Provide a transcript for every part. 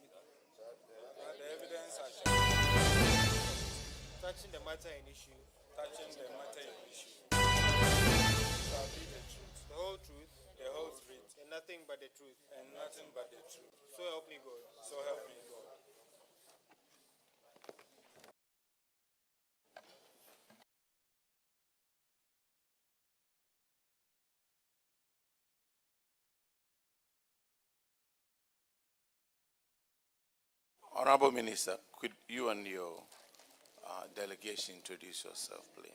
that the evidence has shown touching the matter in issue touching the matter in issue shall be the truth, the whole truth the whole truth, and nothing but the truth. and nothing but the truth. So help me God. So help me God. Honorable Minister, could you and your delegation introduce yourself, please?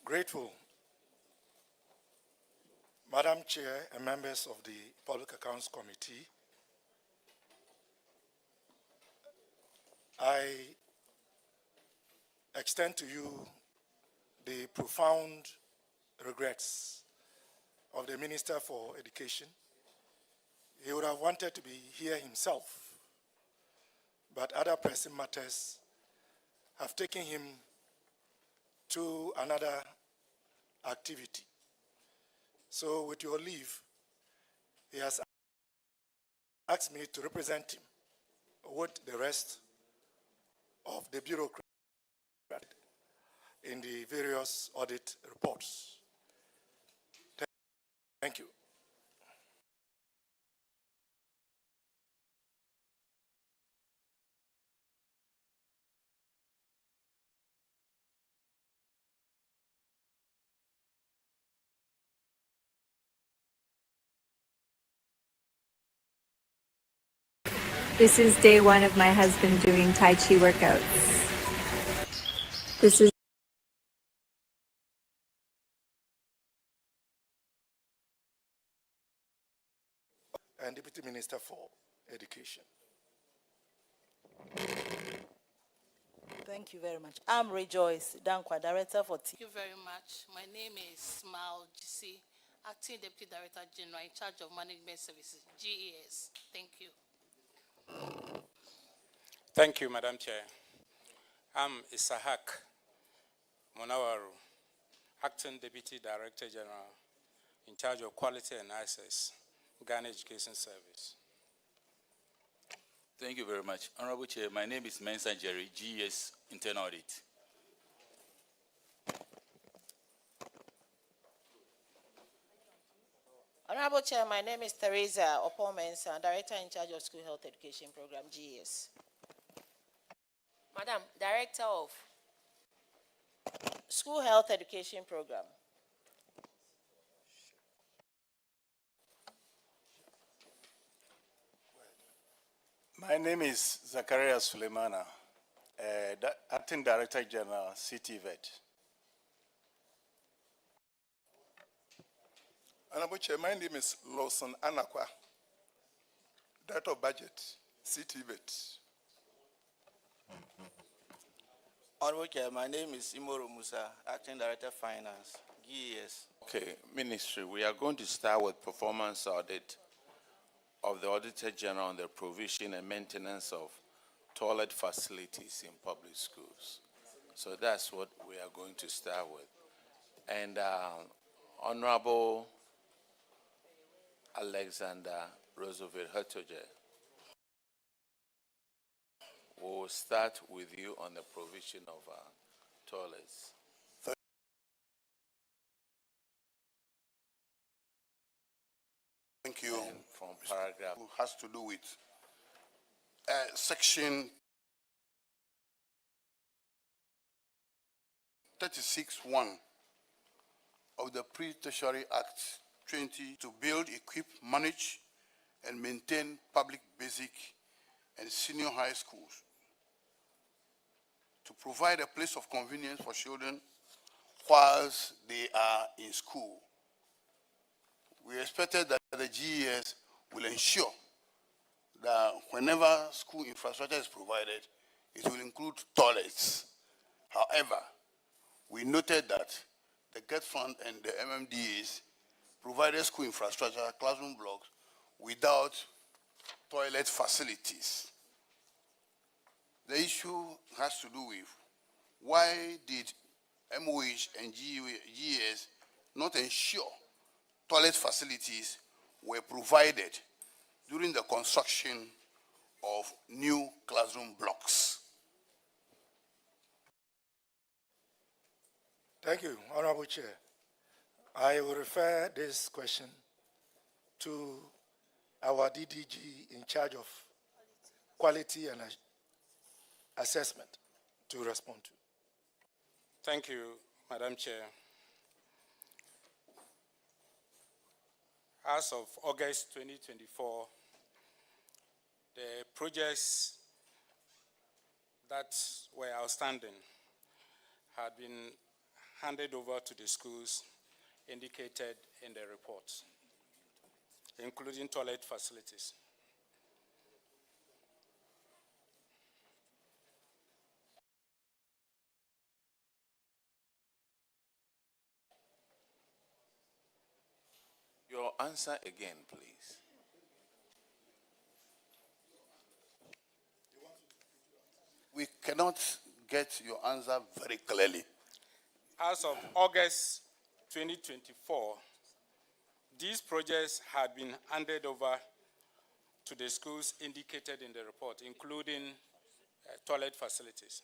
Grateful. Madam Chair and members of the Public Accounts Committee, I extend to you the profound regrets of the Minister for Education. He would have wanted to be here himself, but other pressing matters have taken him to another activity. So with your leave, he has asked me to represent him with the rest of the bureaucrats in the various audit reports. Thank you. This is day one of my husband doing Tai Chi workouts. This is And Deputy Minister for Education. Thank you very much. I'm Rejoice Dankwa, Director for Thank you very much. My name is Smile GC, Acting Deputy Director General in charge of Management Services, GES. Thank you. Thank you, Madam Chair. I'm Isahak Monawaru, Acting Deputy Director General in charge of Quality and Access, Ghana Education Service. Thank you very much. Honorable Chair, my name is Mensa Jerry, GES Internal Audit. Honorable Chair, my name is Teresa Opomensa, Director in charge of School Health Education Program, GES. Madam, Director of School Health Education Program. My name is Zakaria Suleimana, Acting Director General, CTVET. Honorable Chair, my name is Lawson Anakwa, Director of Budget, CTVET. Honorable Chair, my name is Imoro Musa, Acting Director Finance, GES. Okay, Ministry, we are going to start with performance audit of the Auditor General on the provision and maintenance of toilet facilities in public schools. So that's what we are going to start with. And Honorable Alexander Roosevelt Hertoge, we will start with you on the provision of toilets. Thank you. And from paragraph has to do with section 36(1) of the Pre-Tertiary Act 20 to build, equip, manage, and maintain public basic and senior high schools, to provide a place of convenience for children whilst they are in school. We expected that the GES will ensure that whenever school infrastructure is provided, it will include toilets. However, we noted that the GET Fund and the MMDAs provided school infrastructure, classroom blocks, without toilet facilities. The issue has to do with why did MOH and GES not ensure toilet facilities were provided during the construction of new classroom blocks? Thank you, Honorable Chair. I will refer this question to our DDG in charge of quality and assessment to respond to. Thank you, Madam Chair. As of August 2024, the projects that were outstanding had been handed over to the schools indicated in the report, including toilet facilities. Your answer again, please. We cannot get your answer very clearly. As of August 2024, these projects had been handed over to the schools indicated in the report, including toilet facilities.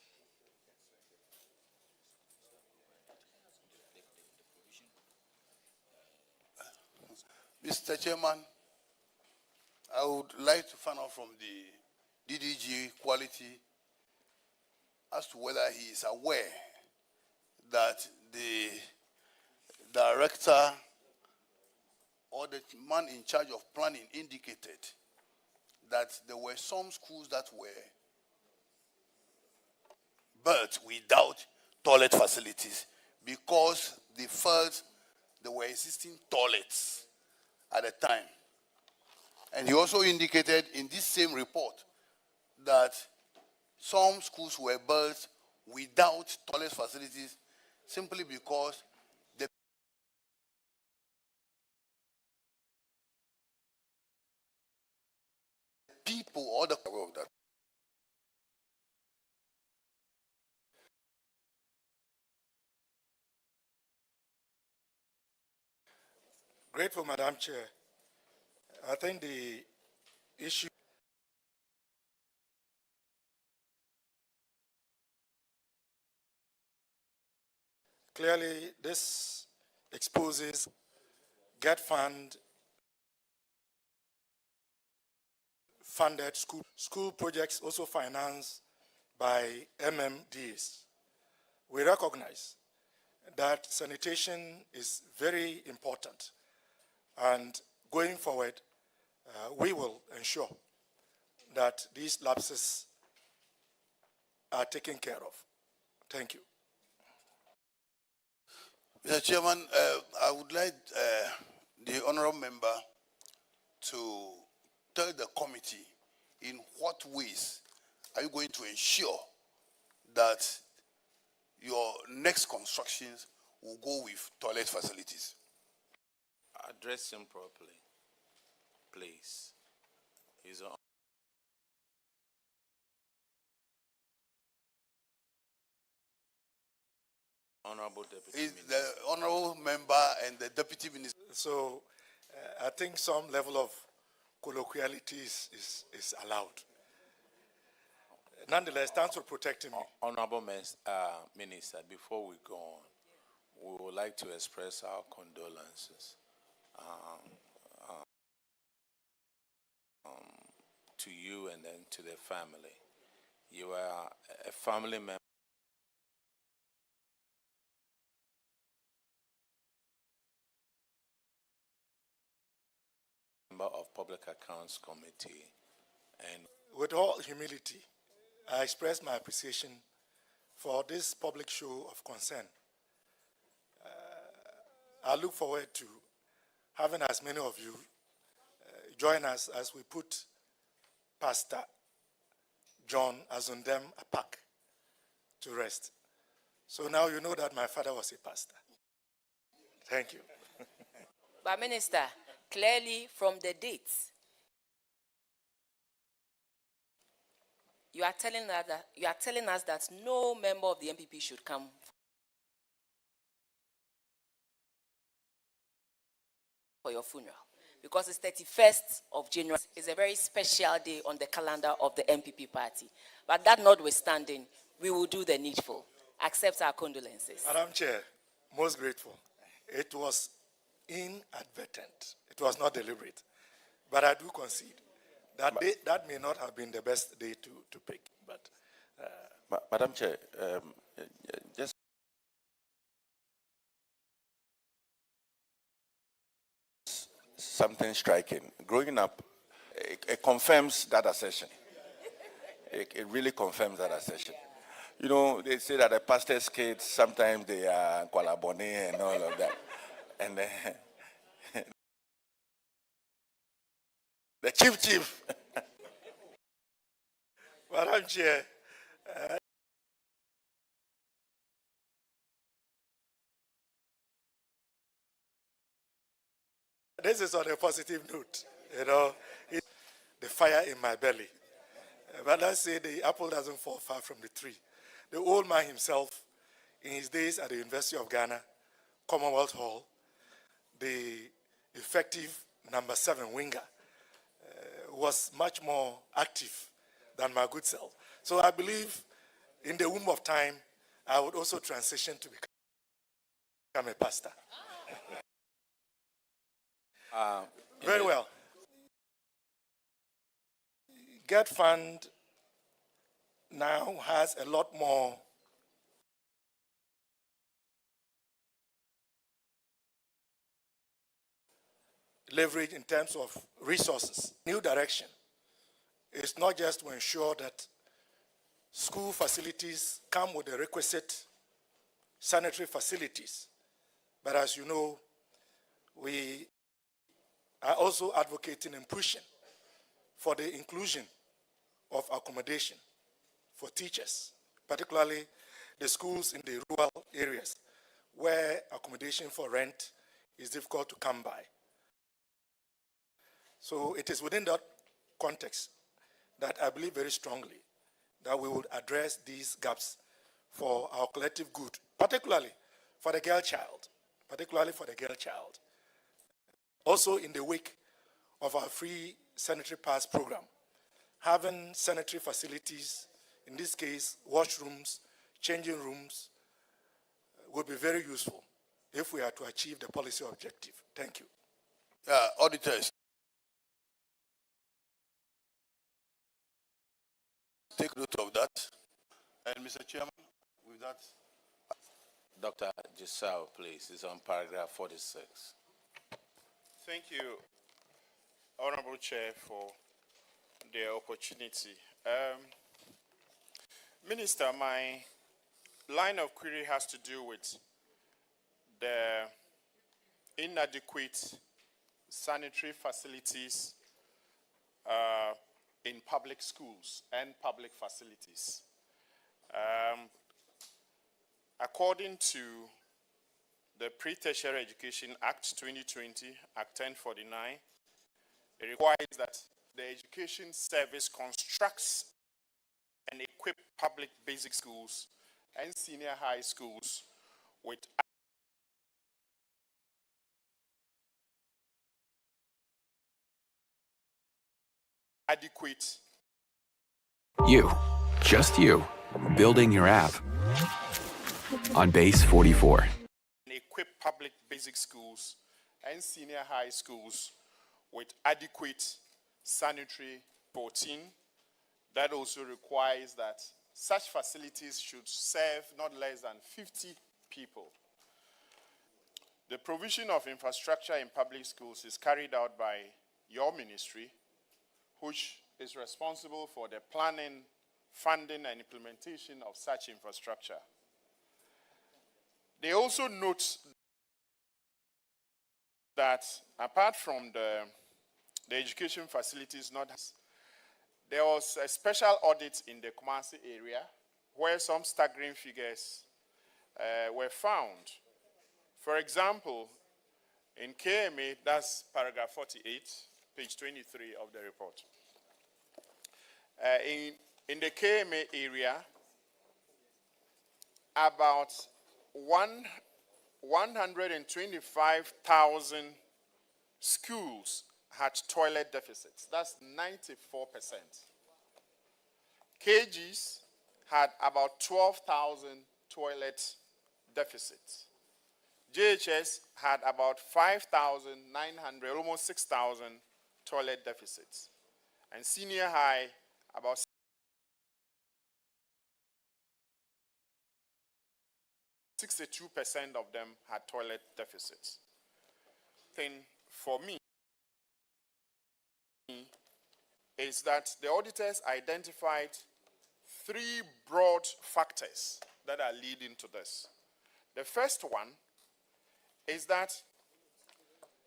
Mr. Chairman, I would like to find out from the DDG Quality as to whether he is aware that the director or the man in charge of planning indicated that there were some schools that were built without toilet facilities because they felt there were existing toilets at the time. And he also indicated in this same report that some schools were built without toilet facilities simply because the people or the of that. Grateful, Madam Chair. I think the issue clearly this exposes GET funded school projects also financed by MMDs. We recognize that sanitation is very important, and going forward, we will ensure that these lapses are taken care of. Thank you. Mr. Chairman, I would like the honorable member to tell the committee in what ways are you going to ensure that your next constructions will go with toilet facilities? Address him properly, please. He's on. Honorable Deputy Minister. The honorable member and the Deputy Minister. So I think some level of colloquiality is allowed. Nonetheless, thanks for protecting me. Honorable Minister, before we go on, we would like to express our condolences to you and then to the family. You are a family member of Public Accounts Committee, and with all humility, I express my appreciation for this public show of concern. I look forward to having as many of you join us as we put Pastor John Azundem Apak to rest. So now you know that my father was a pastor. Thank you. But Minister, clearly from the dates, you are telling us that no member of the MPP should come for your funeral because it's 31st of January. It's a very special day on the calendar of the MPP party. But that notwithstanding, we will do the needful. Accept our condolences. Madam Chair, most grateful. It was inadvertent. It was not deliberate. But I do concede that that may not have been the best day to pick. But Madam Chair, just something striking. Growing up, it confirms that assertion. It really confirms that assertion. You know, they say that the pastor's kids, sometimes they are Kwalabone and all of that. And the chief. Madam Chair, this is on a positive note. You know, the fire in my belly. But let's say the apple doesn't fall far from the tree. The old man himself, in his days at the University of Ghana, Commonwealth Hall, the effective number 7 winger, was much more active than my good self. So I believe in the womb of time, I would also transition to become a pastor. Very well. Get Fund now has a lot more leverage in terms of resources. New direction is not just to ensure that school facilities come with the requisite sanitary facilities, but as you know, we are also advocating and pushing for the inclusion of accommodation for teachers, particularly the schools in the rural areas where accommodation for rent is difficult to come by. So it is within that context that I believe very strongly that we will address these gaps for our collective good, particularly for the girl child, Also in the wake of our free sanitary pass program, having sanitary facilities, in this case, washrooms, changing rooms, would be very useful if we are to achieve the policy objective. Thank you. Auditors, take note of that. And Mr. Chairman, with that. Dr. Giselle, please, is on paragraph 46. Thank you, Honorable Chair, for the opportunity. Minister, my line of query has to do with the inadequate sanitary facilities in public schools and public facilities. According to the Pre-Tertiary Education Act 2020, Act 1049, it requires that the Education Service constructs and equip public basic schools and senior high schools with adequate. You, just you, building your app on Base 44. Equip public basic schools and senior high schools with adequate sanitary 14. That also requires that such facilities should serve not less than 50 people. The provision of infrastructure in public schools is carried out by your ministry, which is responsible for the planning, funding, and implementation of such infrastructure. They also note that apart from the education facilities, there was a special audit in the Kumasi area where some staggering figures were found. For example, in KMA, that's paragraph 48, page 23 of the report. In the KMA area, about 125,000 schools had toilet deficits. That's 94%. KGs had about 12,000 toilet deficits. JHS had about 5,900, almost 6,000 toilet deficits. And senior high, about 62% of them had toilet deficits. Thing for me is that the auditors identified 3 broad factors that are leading to this. The first one is that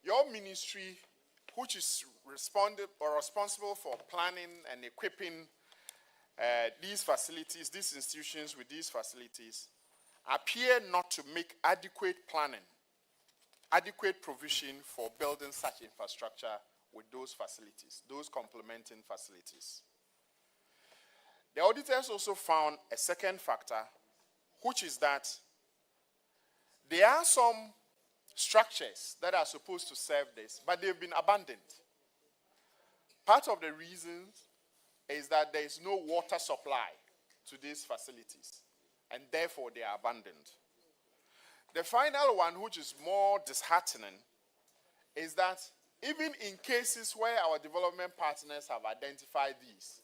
your ministry, which is responsible for planning and equipping these facilities, these institutions with these facilities, appear not to make adequate planning, adequate provision for building such infrastructure with those facilities, those complementing facilities. The auditors also found a second factor, which is that there are some structures that are supposed to serve this, but they've been abandoned. Part of the reason is that there is no water supply to these facilities, and therefore they are abandoned. The final one, which is more disheartening, is that even in cases where our development partners have identified these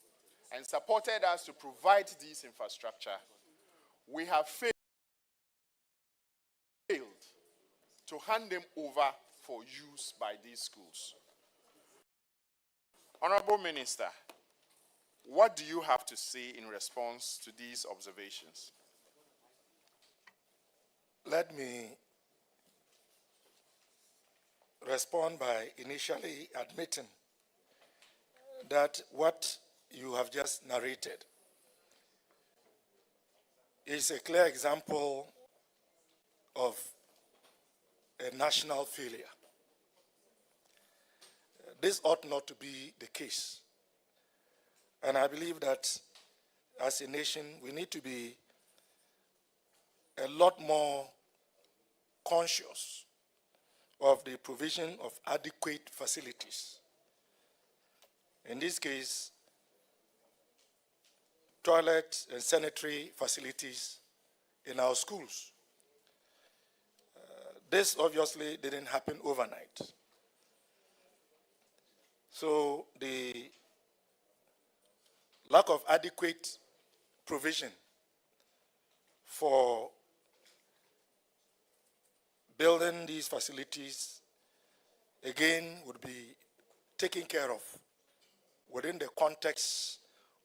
and supported us to provide this infrastructure, we have failed to hand them over for use by these schools. Honorable Minister, what do you have to say in response to these observations? Let me respond by initially admitting that what you have just narrated is a clear example of a national failure. This ought not to be the case. And I believe that as a nation, we need to be a lot more conscious of the provision of adequate facilities. In this case, toilet and sanitary facilities in our schools. This obviously didn't happen overnight. So the lack of adequate provision for building these facilities, again, would be taken care of within the context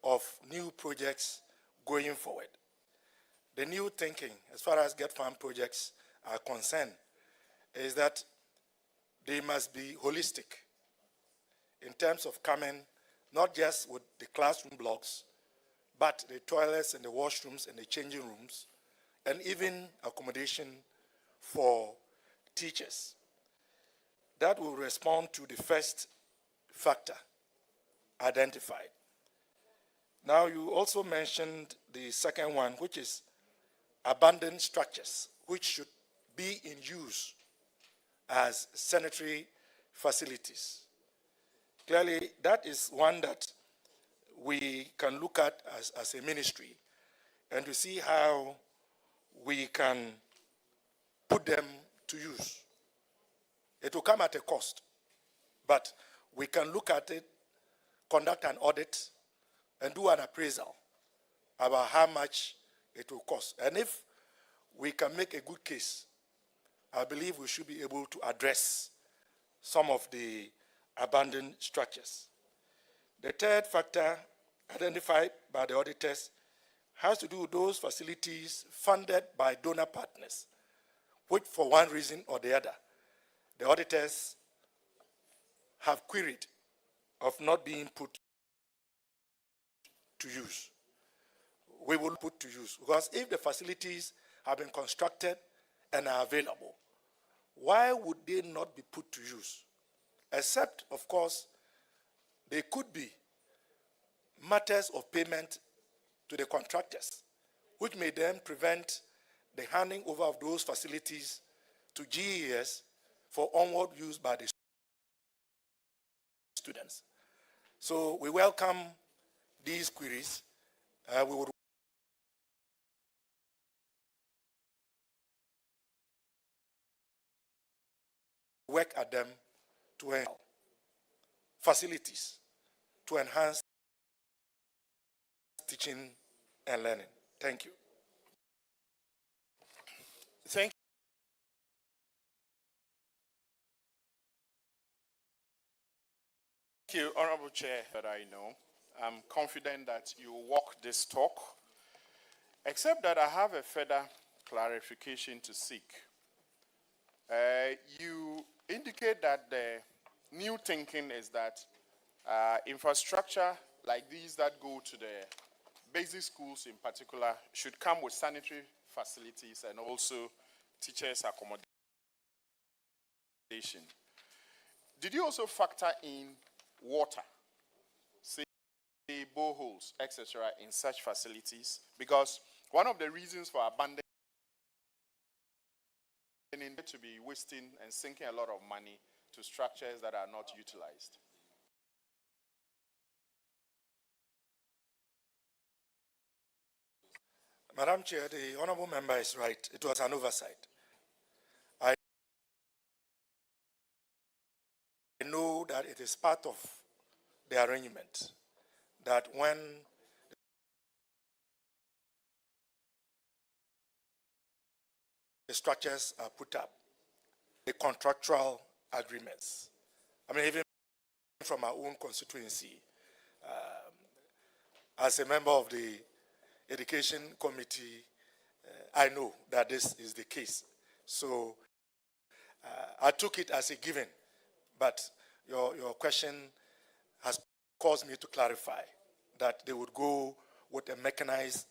of new projects going forward. The new thinking, as far as Get Farm projects are concerned, is that they must be holistic in terms of coming not just with the classroom blocks, but the toilets and the washrooms and the changing rooms, and even accommodation for teachers. That will respond to the first factor identified. Now, you also mentioned the second one, which is abandoned structures, which should be in use as sanitary facilities. Clearly, that is one that we can look at as a ministry and to see how we can put them to use. It will come at a cost, but we can look at it, conduct an audit, and do an appraisal about how much it will cost. And if we can make a good case, I believe we should be able to address some of the abandoned structures. The third factor identified by the auditors has to do with those facilities funded by donor partners, which for one reason or the other, the auditors have queried of not being put to use. We will put to use, because if the facilities have been constructed and are available, why would they not be put to use? Except, of course, they could be matters of payment to the contractors, which may then prevent the handing over of those facilities to GES for onward use by the students. So we welcome these queries. We would work at them to enhance facilities to enhance teaching and learning. Thank you. Thank you, Honorable Chair, that I know. I'm confident that you will walk this talk, except that I have a further clarification to seek. You indicate that the new thinking is that infrastructure like these that go to the basic schools in particular should come with sanitary facilities and also teachers' accommodation. Did you also factor in water, say boreholes, etc., in such facilities? Because one of the reasons for abandoning to be wasting and sinking a lot of money to structures that are not utilized. Madam Chair, the honorable member is right. It was an oversight. I know that it is part of the arrangement that when the structures are put up, the contractual agreements, I mean, even from our own constituency, as a member of the Education Committee, I know that this is the case. So I took it as a given, but your question has caused me to clarify that they would go with a mechanized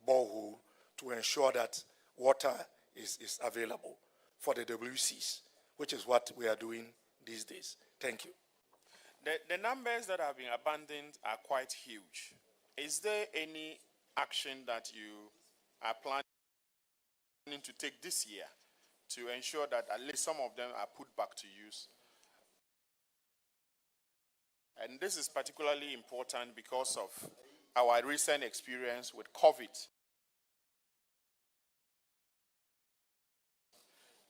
borehole to ensure that water is available for the WCs, which is what we are doing these days. Thank you. The numbers that have been abandoned are quite huge. Is there any action that you are planning to take this year to ensure that at least some of them are put back to use? And this is particularly important because of our recent experience with COVID.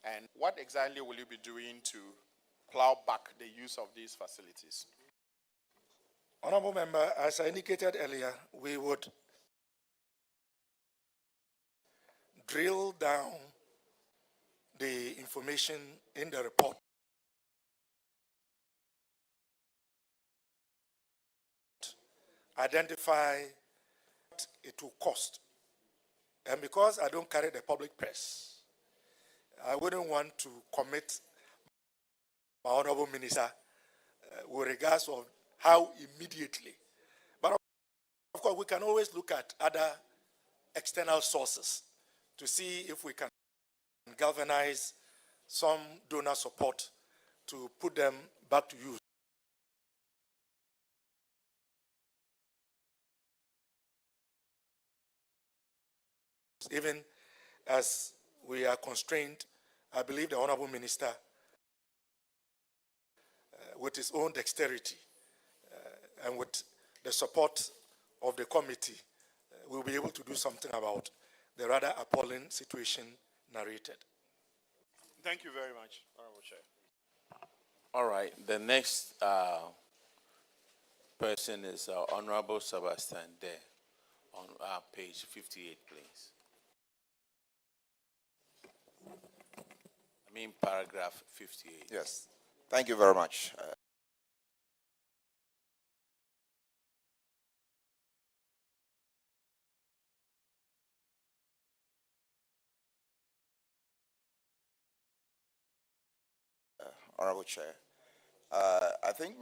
And what exactly will you be doing to plow back the use of these facilities? Honorable Member, as I indicated earlier, we would drill down the information in the report identify what it will cost. And because I don't carry the public purse, I wouldn't want to commit my honorable minister with regards of how immediately. But of course, we can always look at other external sources to see if we can galvanize some donor support to put them back to use. Even as we are constrained, I believe the honorable minister, with his own dexterity and with the support of the committee, will be able to do something about the rather appalling situation narrated. Thank you very much, Honorable Chair. All right, the next person is Honorable Sebastian Dare on page 58, please. I mean paragraph 58. Yes, thank you very much. Honorable Chair, I think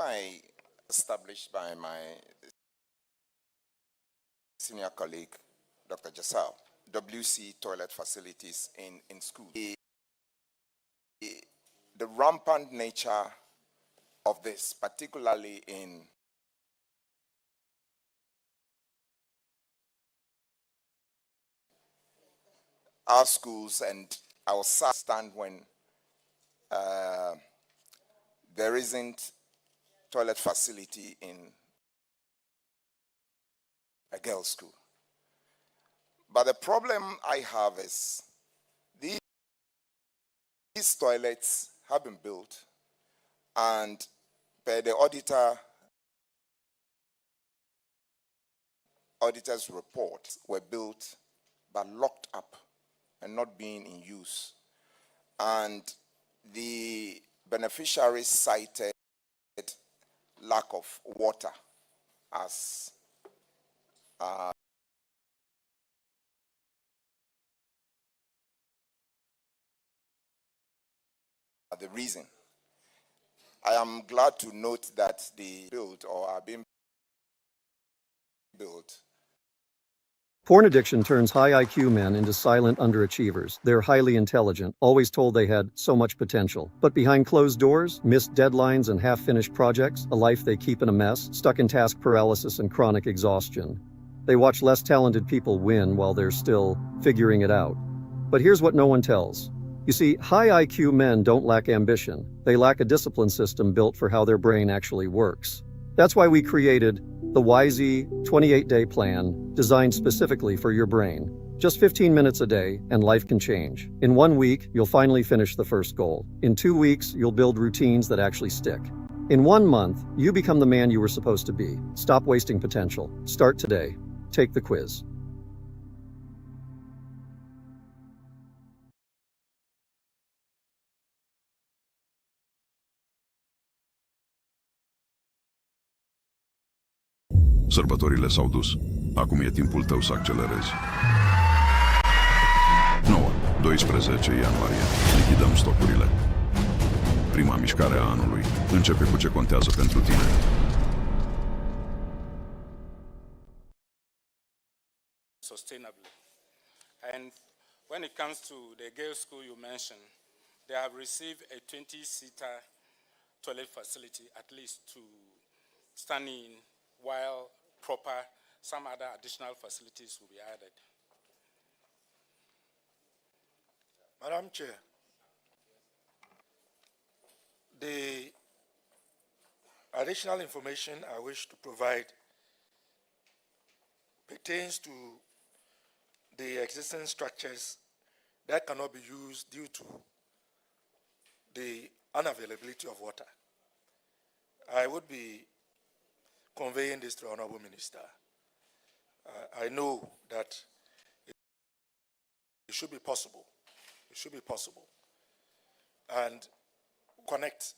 established by my senior colleague, Dr. Jassal, WC toilet facilities in school. The rampant nature of this, particularly in our schools, and I was stunned when there isn't toilet facility in a girls' school. But the problem I have is these toilets have been built, and per the auditor's report, were built but locked up and not being in use. And the beneficiaries cited lack of water as the reason. I am glad to note that they built or are being built. Porn addiction turns high IQ men into silent underachievers. They're highly intelligent, always told they had so much potential. But behind closed doors, missed deadlines and half-finished projects, a life they keep in a mess, stuck in task paralysis and chronic exhaustion. They watch less talented people win while they're still figuring it out. But here's what no one tells. You see, high IQ men don't lack ambition. They lack a discipline system built for how their brain actually works. That's why we created the WISE 28-day plan designed specifically for your brain. Just 15 minutes a day, and life can change. In 1 week, you'll finally finish the first goal. In 2 weeks, you'll build routines that actually stick. In 1 month, you become the man you were supposed to be. Stop wasting potential. Start today. Take the quiz. Sărbătorile s-au dus. Acum e timpul tău să accelerezi. 9-12 ianuarie. Lichidăm stocurile. Prima mișcare a anului începe cu ce contează pentru tine. Sustainably. And when it comes to the girls' school you mentioned, they have received a 20-seater toilet facility at least to stand in, while some other additional facilities will be added. Madam Chair, the additional information I wish to provide pertains to the existing structures that cannot be used due to the unavailability of water. I would be conveying this to the Honorable Minister. I know that it should be possible. It should be possible. And connect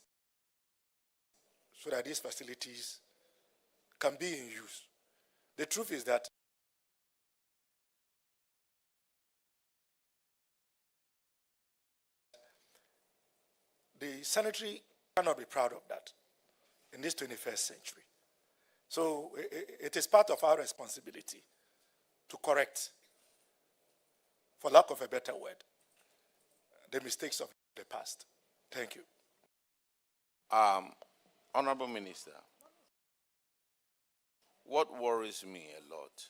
so that these facilities can be in use. The truth is that the sanitary cannot be proud of that in this 21st century. So it is part of our responsibility to correct, for lack of a better word, the mistakes of the past. Thank you. Honorable Minister, what worries me a lot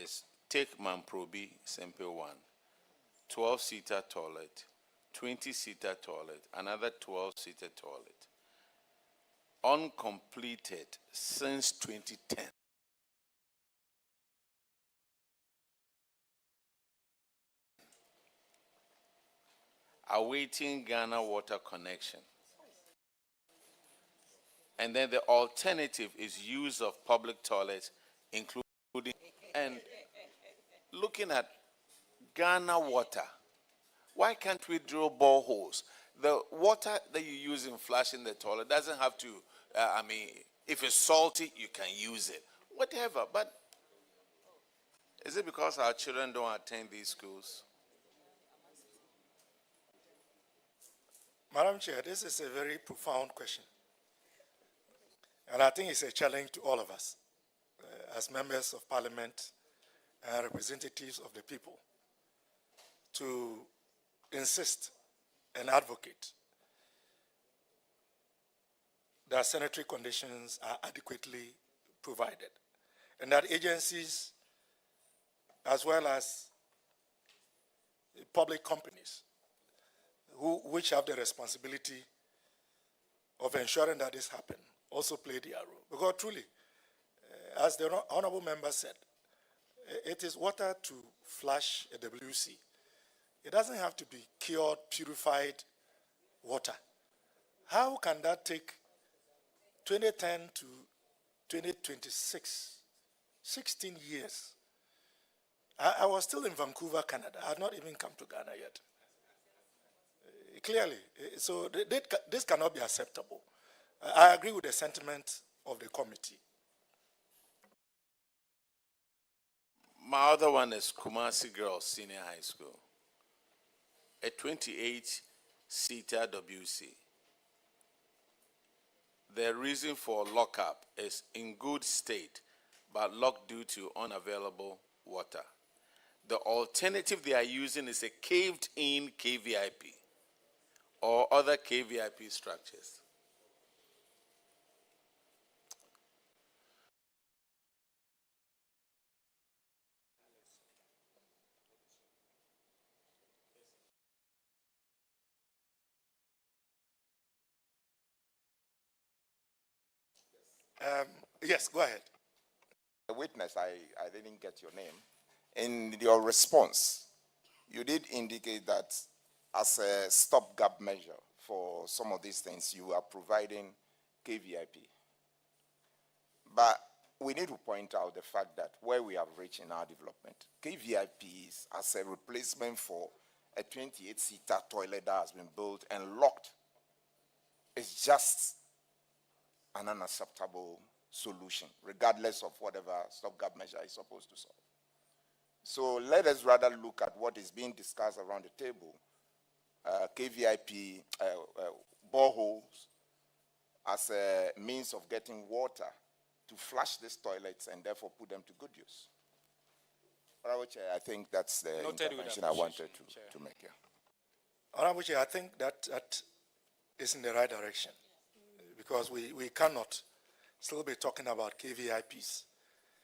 is take Mamprobi Sempe 1, 12-seater toilet, 20-seater toilet, another 12-seater toilet, uncompleted since 2010. Awaiting Ghana water connection. And then the alternative is use of public toilets, including, and looking at Ghana water. Why can't we drill boreholes? The water that you use in flushing the toilet doesn't have to, if it's salty, you can use it. Whatever, but is it because our children don't attend these schools? Madam Chair, this is a very profound question. And I think it's a challenge to all of us as members of parliament and representatives of the people to insist and advocate that sanitary conditions are adequately provided and that agencies as well as public companies which have the responsibility of ensuring that this happens also play their role. Because truly, as the honorable member said, it is water to flush a WC. It doesn't have to be cured, purified water. How can that take 2010 to 2026, 16 years? I was still in Vancouver, Canada. I had not even come to Ghana yet. Clearly, so this cannot be acceptable. I agree with the sentiment of the committee. My other one is Kumasi Girls Senior High School, a 28-seater WC. The reason for lockup is in good state, but locked due to unavailable water. The alternative they are using is a caved-in KVIP or other KVIP structures. Yes, go ahead. The witness, I didn't get your name. In your response, you did indicate that as a stopgap measure for some of these things, you are providing KVIP. But we need to point out the fact that where we have reached in our development, KVIP is as a replacement for a 28-seater toilet that has been built and locked. It's just an unacceptable solution, regardless of whatever stopgap measure is supposed to solve. So let us rather look at what is being discussed around the table, KVIP, boreholes, as a means of getting water to flush these toilets and therefore put them to good use. Honorable Chair, I think that's the intervention I wanted to make here. Honorable Chair, I think that is in the right direction, because we cannot still be talking about KVIPs,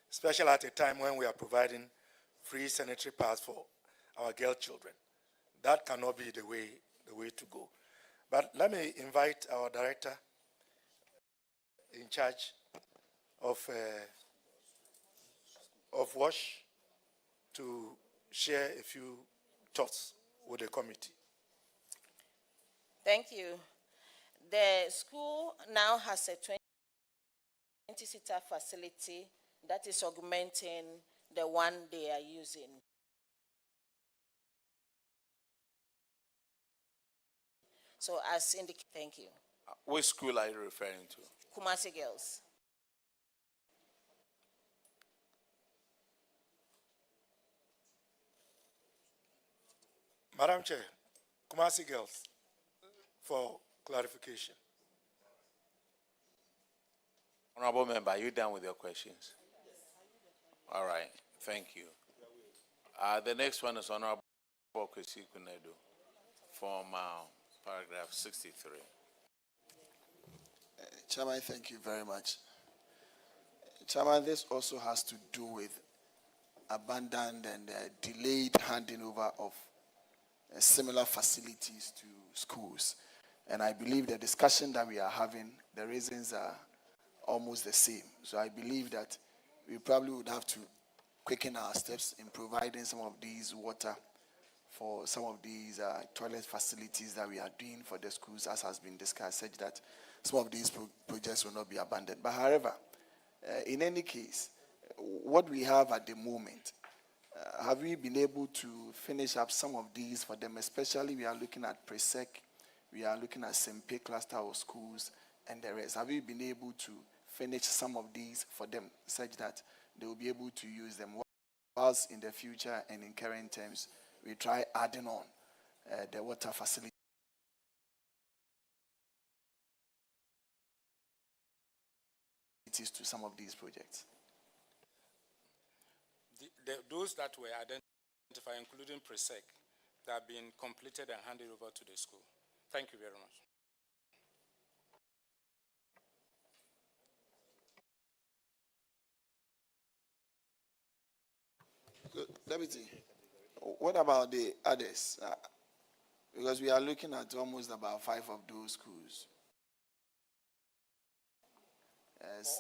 especially at a time when we are providing free sanitary pads for our girl children. That cannot be the way to go. But let me invite our director in charge of WASH to share a few thoughts with the committee. Thank you. The school now has a 20-seater facility that is augmenting the one they are using. So as indicated, thank you. Which school are you referring to? Kumasi Girls. Madam Chair, Kumasi Girls, for clarification. Honorable Member, are you done with your questions? All right, thank you. The next one is Honorable Kwesi Kunedu from paragraph 63. Chairman, thank you very much. Chairman, this also has to do with abandoned and delayed handing over of similar facilities to schools. And I believe the discussion that we are having, the reasons are almost the same. So I believe that we probably would have to quicken our steps in providing some of these water for some of these toilet facilities that we are doing for the schools, as has been discussed, such that some of these projects will not be abandoned. But however, in any case, what we have at the moment, have we been able to finish up some of these for them? Especially we are looking at PRESEC, we are looking at Sempe cluster of schools and the rest. Have we been able to finish some of these for them such that they will be able to use them? Whilst in the future and in current terms, we try adding on the water facilities to some of these projects. Those that were identified, including PRESEC, that have been completed and handed over to the school. Thank you very much. Good. Deputy, what about the others? Because we are looking at almost about 5 of those schools.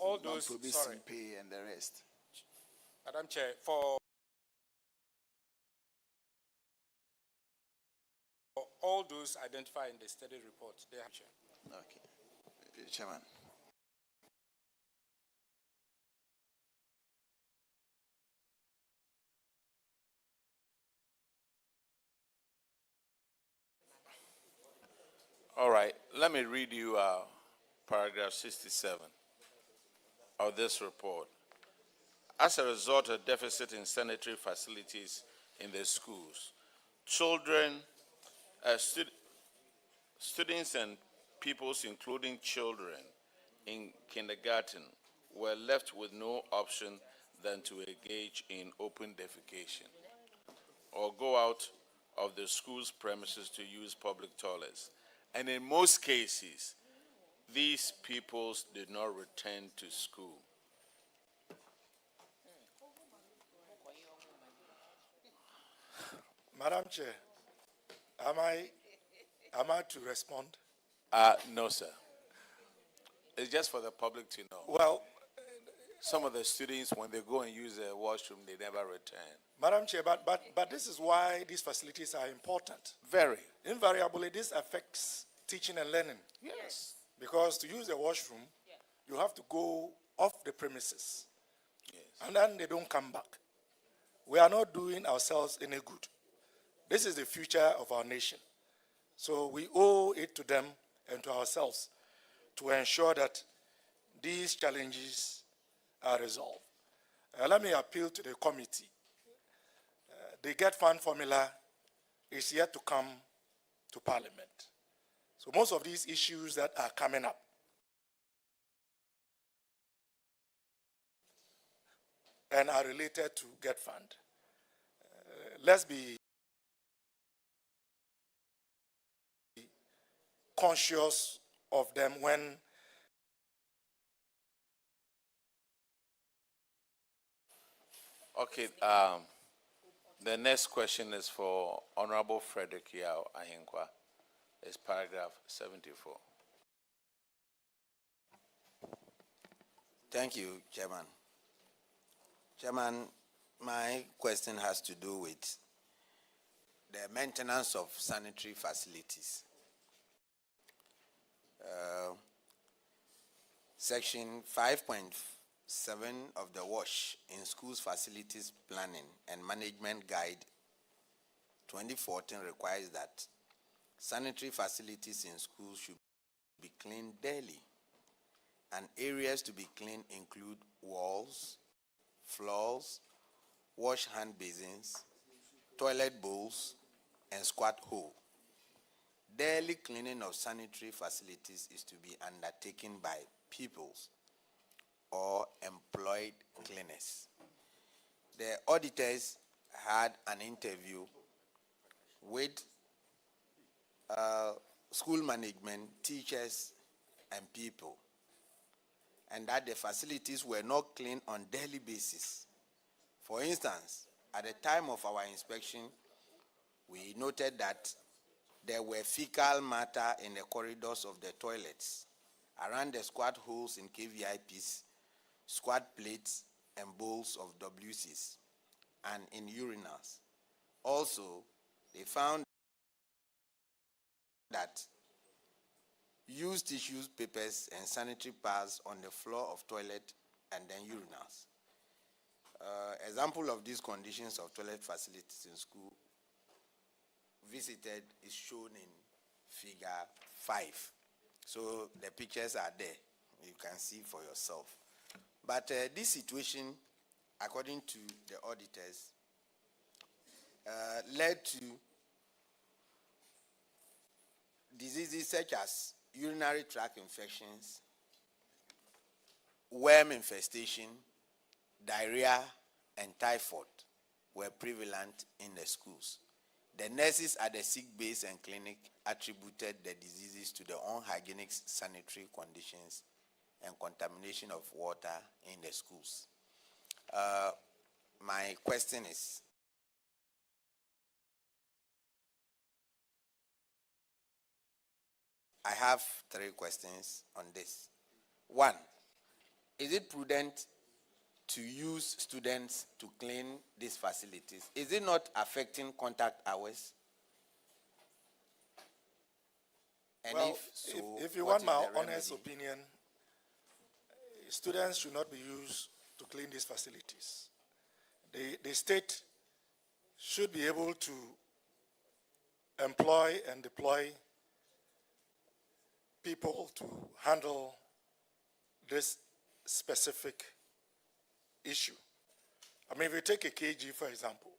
all those, non-probation sorry. pay and the rest. Madam Chair, for all those identified in the study report, they have. Okay. Chairman. All right, let me read you paragraph 67 of this report. As a result of deficit in sanitary facilities in the schools, children, students and pupils, including children in kindergarten, were left with no option than to engage in open defecation or go out of the school's premises to use public toilets. And in most cases, these pupils did not return to school. Madam Chair, am I to respond? No, sir. It's just for the public to know. Well, some of the students, when they go and use the washroom, they never return. Madam Chair, but this is why these facilities are important. Very. Invariably, this affects teaching and learning. Yes. Because to use the washroom, you have to go off the premises. Yes. And then they don't come back. We are not doing ourselves any good. This is the future of our nation. So we owe it to them and to ourselves to ensure that these challenges are resolved. Let me appeal to the committee. The GET Fund formula is yet to come to Parliament. So most of these issues that are coming up and are related to GET Fund, let's be conscious of them when Okay, the next question is for Honorable Frederick Yao Ahinkwa. It's paragraph 74. Thank you, Chairman. Chairman, my question has to do with the maintenance of sanitary facilities. Section 5.7 of the WASH in Schools Facilities Planning and Management Guide 2014 requires that sanitary facilities in schools should be cleaned daily, and areas to be cleaned include walls, floors, wash hand basins, toilet bowls, and squat hole. Daily cleaning of sanitary facilities is to be undertaken by pupils or employed cleaners. The auditors had an interview with school management, teachers, and people, and that the facilities were not cleaned on daily basis. For instance, at the time of our inspection, we noted that there were fecal matter in the corridors of the toilets, around the squat holes in KVIPs, squat plates and bowls of WCs, and in urinals. Also, they found that used tissues, papers, and sanitary pads on the floor of toilet and then urinals. Example of these conditions of toilet facilities in school visited is shown in figure 5. So the pictures are there. You can see for yourself. But this situation, according to the auditors, led to diseases such as urinary tract infections, worm infestation, diarrhea, and typhoid were prevalent in the schools. The nurses at the sick bays and clinic attributed the diseases to the unhygienic sanitary conditions and contamination of water in the schools. My question is, I have 3 questions on this. 1, is it prudent to use students to clean these facilities? Is it not affecting contact hours? And Well, if so, if you what want my is the honest remedy? opinion, students should not be used to clean these facilities. The state should be able to employ and deploy people to handle this specific issue. I mean, if you take a KG, for example,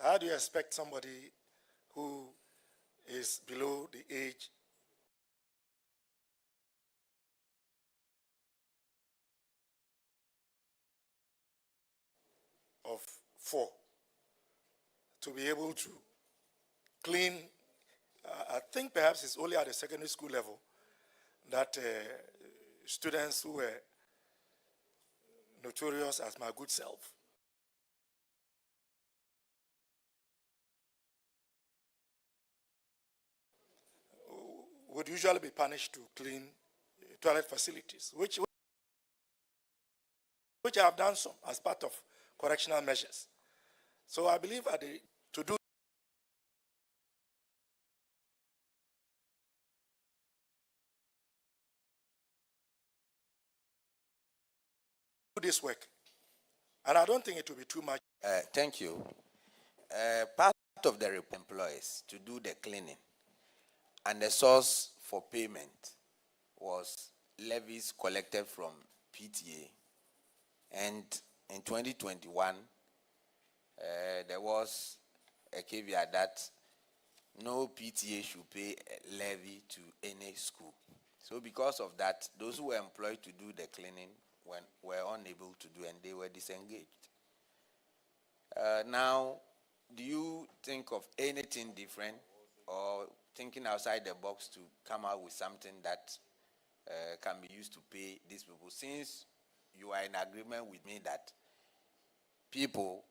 how do you expect somebody who is below the age of 4 to be able to clean? I think perhaps it's only at the secondary school level that students who were notorious as my good self would usually be punished to clean toilet facilities, which I have done some as part of correctional measures. So I believe to do this work, and I don't think it will be too much. Thank you. Part of the employees to do the cleaning, and the source for payment was levies collected from PTA. And in 2021, there was a caveat that no PTA should pay a levy to any school. So because of that, those who were employed to do the cleaning were unable to do, and they were disengaged. Now, do you think of anything different, or thinking outside the box to come out with something that can be used to pay these people, since you are in agreement with me that people,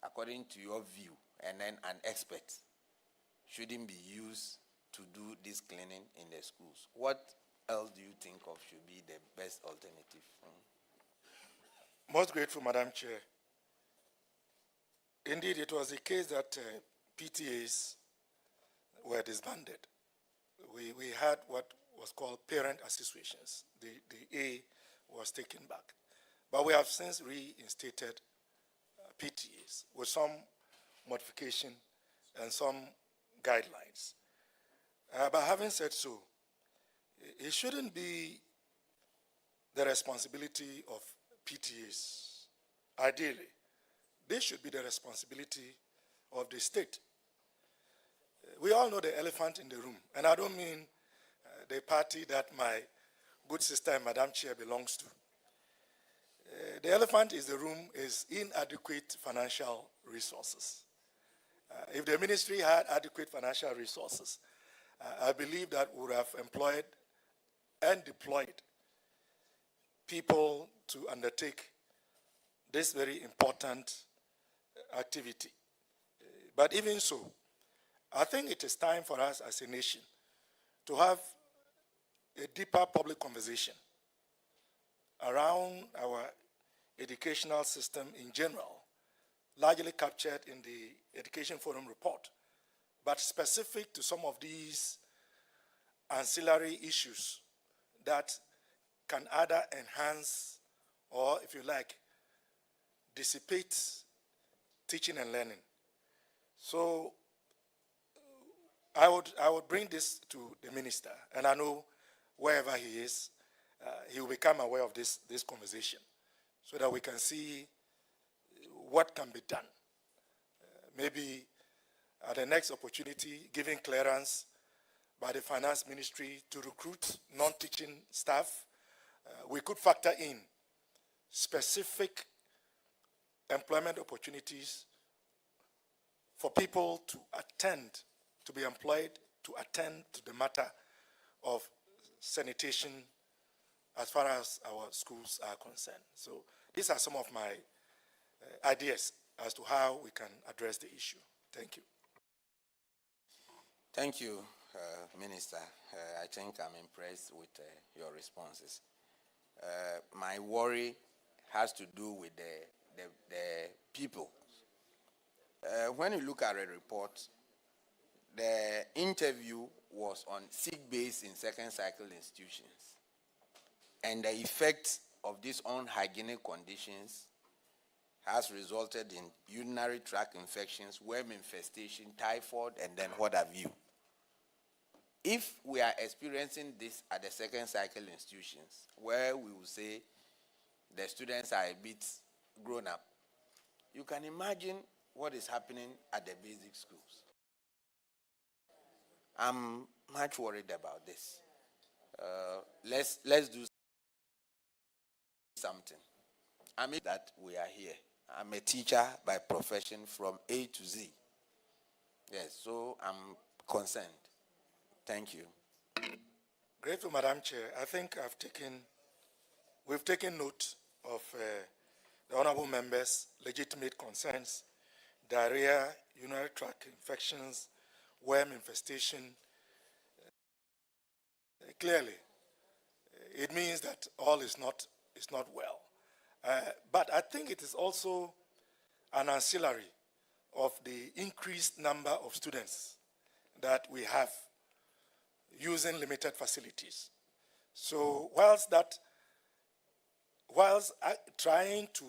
according to your view, and then an expert, shouldn't be used to do this cleaning in the schools? What else do you think of should be the best alternative? Most grateful, Madam Chair. Indeed, it was the case that PTAs were disbanded. We had what was called parent associations. The A was taken back. But we have since reinstated PTAs with some modification and some guidelines. But having said so, it shouldn't be the responsibility of PTAs. Ideally, this should be the responsibility of the state. We all know the elephant in the room, and I don't mean the party that my good sister, Madam Chair, belongs to. The elephant in the room is inadequate financial resources. If the ministry had adequate financial resources, I believe that we would have employed and deployed people to undertake this very important activity. But even so, I think it is time for us as a nation to have a deeper public conversation around our educational system in general, largely captured in the Education Forum report, but specific to some of these ancillary issues that can either enhance or, if you like, dissipate teaching and learning. So I would bring this to the minister, and I know wherever he is, he will become aware of this conversation so that we can see what can be done. Maybe at the next opportunity, giving clearance by the finance ministry to recruit non-teaching staff, we could factor in specific employment opportunities for people to be employed to attend to the matter of sanitation as far as our schools are concerned. So these are some of my ideas as to how we can address the issue. Thank you. Thank you. Minister. I think I'm impressed with your responses. My worry has to do with the people. When you look at a report, the interview was on sick base in second cycle institutions. And the effect of these unhygienic conditions has resulted in urinary tract infections, worm infestation, typhoid, and then what have you. If we are experiencing this at the second cycle institutions, where we will say the students are a bit grown up, you can imagine what is happening at the basic schools. I'm much worried about this. Let's do something. I mean that we are here. I'm a teacher by profession from A to Z. Yes, so I'm concerned. Thank you. Grateful, Madam Chair. I think we've taken note of the honorable members' legitimate concerns: diarrhea, urinary tract infections, worm infestation. Clearly, it means that all is not well. But I think it is also an ancillary of the increased number of students that we have using limited facilities. So whilst trying to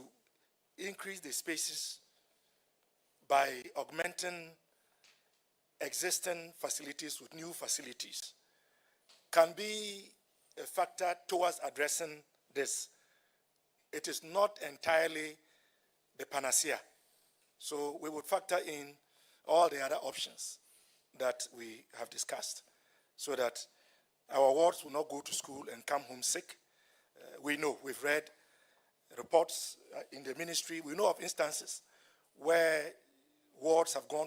increase the spaces by augmenting existing facilities with new facilities can be a factor towards addressing this, it is not entirely the panacea. So we would factor in all the other options that we have discussed so that our wards will not go to school and come home sick. We know, we've read reports in the ministry, we know of instances where wards have gone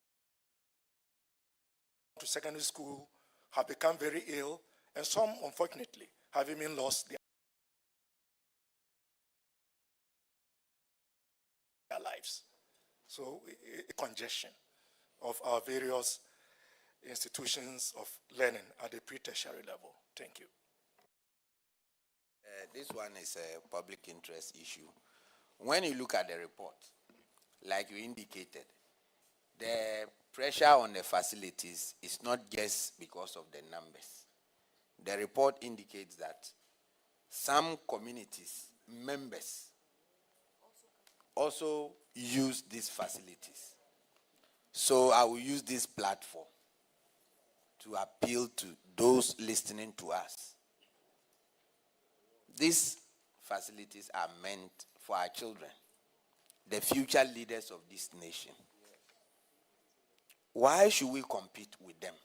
to secondary school, have become very ill, and some, unfortunately, have even lost their lives. So, a congestion of our various institutions of learning at the pre-tertiary level. Thank you. This one is a public interest issue. When you look at the report, like you indicated, the pressure on the facilities is not just because of the numbers. The report indicates that some communities, members, also use these facilities. So I will use this platform to appeal to those listening to us. These facilities are meant for our children, the future leaders of this nation. Why should we compete with them?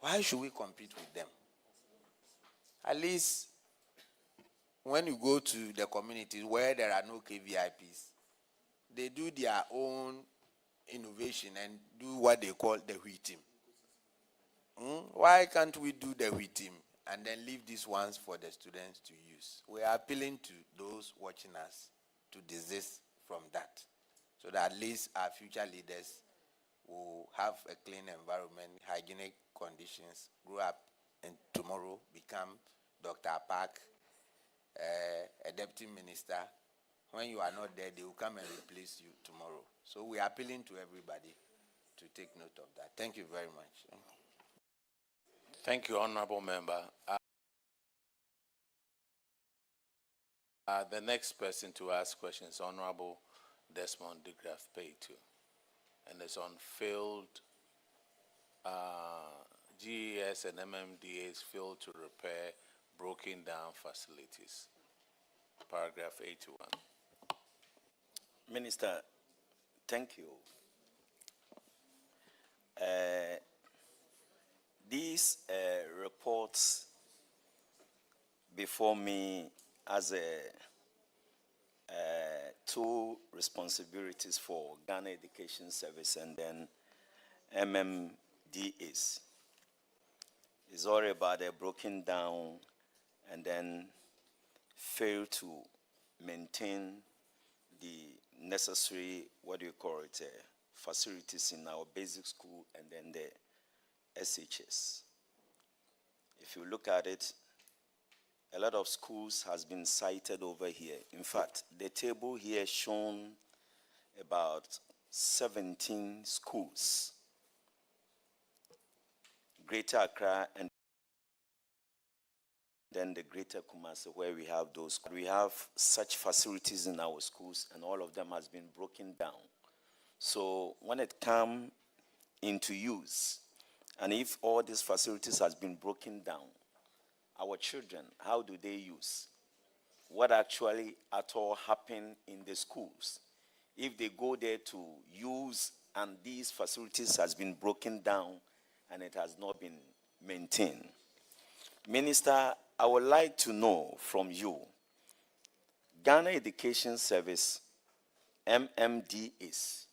Why should we compete with them? At least when you go to the communities where there are no KVIPs, they do their own innovation and do what they call the WHEAT team. Why can't we do the WHEAT team and then leave these ones for the students to use? We are appealing to those watching us to desist from that, so that at least our future leaders will have a clean environment, hygienic conditions, grow up, and tomorrow become Dr. Park, a deputy minister. When you are not there, they will come and replace you tomorrow. So we are appealing to everybody to take note of that. Thank you very much. Thank you, Honorable Member. The next person to ask questions is Honorable Desmond de Graaf Paytu, and it's on failed GES and MMDA's failed to repair broken down facilities. Paragraph 81. Minister, thank you. These reports before me as two responsibilities for Ghana Education Service and then MMDAs. It's all about a broken down and then fail to maintain the necessary, facilities in our basic school and then the SHS. If you look at it, a lot of schools has been cited over here. In fact, the table here shown about 17 schools. Greater Accra and then the Greater Kumasi, where we have those. We have such facilities in our schools, and all of them has been broken down. So when it comes into use, and if all these facilities has been broken down, our children, how do they use? What actually at all happen in the schools? If they go there to use and these facilities has been broken down and it has not been maintained. Minister, I would like to know from you, Ghana Education Service, MMDAs,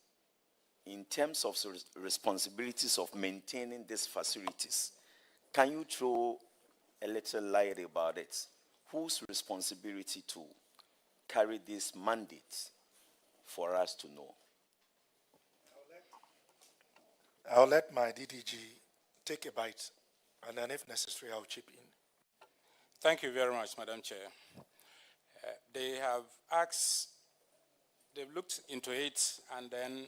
in terms of responsibilities of maintaining these facilities, can you throw a little light about it? Whose responsibility to carry this mandate for us to know? I'll let my DDG take a bite, and then if necessary, I'll chip in. Thank you very much, Madam Chair. They have asked, they've looked into it, and then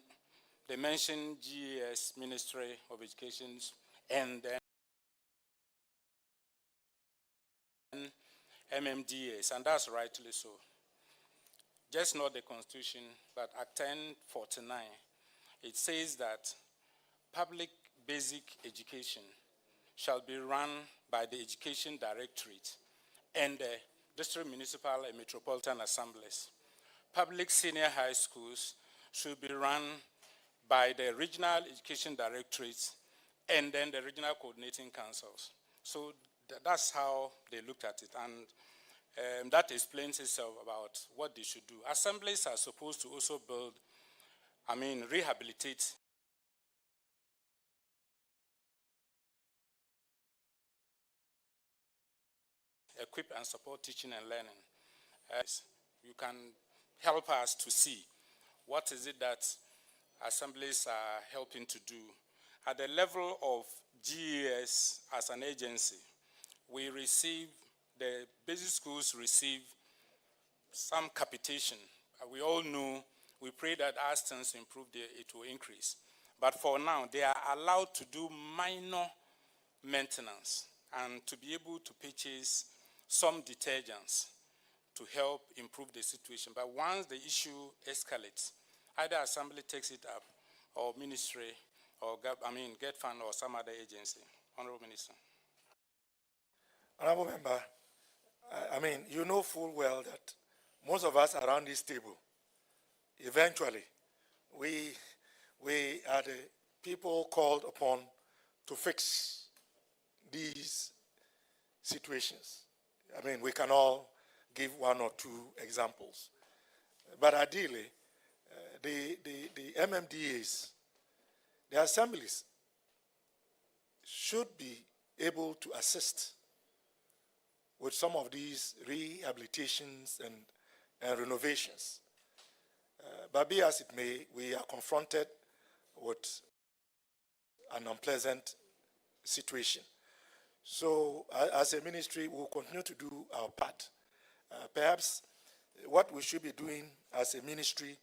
they mentioned GES, Ministry of Education, and then MMDAs, and that's rightly so. Just not the Constitution, but Act 1049. It says that public basic education shall be run by the Education Directorate and the district, municipal, and metropolitan assemblies. Public senior high schools should be run by the regional education directorates and then the regional coordinating councils. So that's how they looked at it, and that explains itself about what they should do. Assemblies are supposed to also build, rehabilitate equip and support teaching and learning. You can help us to see what is it that assemblies are helping to do. At the level of GES as an agency, we receive, the basic schools receive some capitation. We all know, we pray that as things improve, it will increase. But for now, they are allowed to do minor maintenance and to be able to purchase some detergents to help improve the situation. But once the issue escalates, either assembly takes it up, or ministry, or Get Fund, or some other agency. Honorable Minister. Honorable Member, you know full well that most of us around this table, eventually, we are the people called upon to fix these situations. We can all give one or two examples. But ideally, the MMDAs, the assemblies, should be able to assist with some of these rehabilitations and renovations. But be as it may, we are confronted with an unpleasant situation. So as a ministry, we'll continue to do our part. Perhaps what we should be doing as a ministry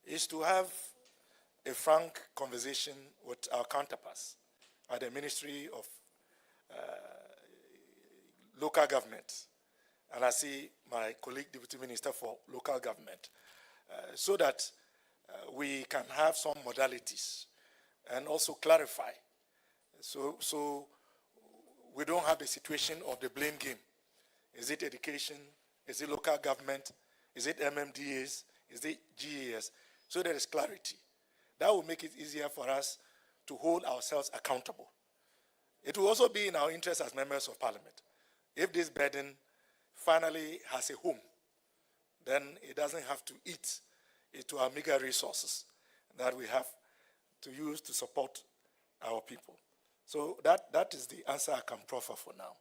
is to have a frank conversation with our counterparts at the Ministry of Local Government, and I see my colleague, Deputy Minister for Local Government, so that we can have some modalities and also clarify. So we don't have the situation of the blame game. Is it education? Is it local government? Is it MMDAs? Is it GES? So there is clarity. That will make it easier for us to hold ourselves accountable. It will also be in our interest as members of parliament. If this burden finally has a home, then it doesn't have to eat into our meager resources that we have to use to support our people. So that is the answer I can proffer for now.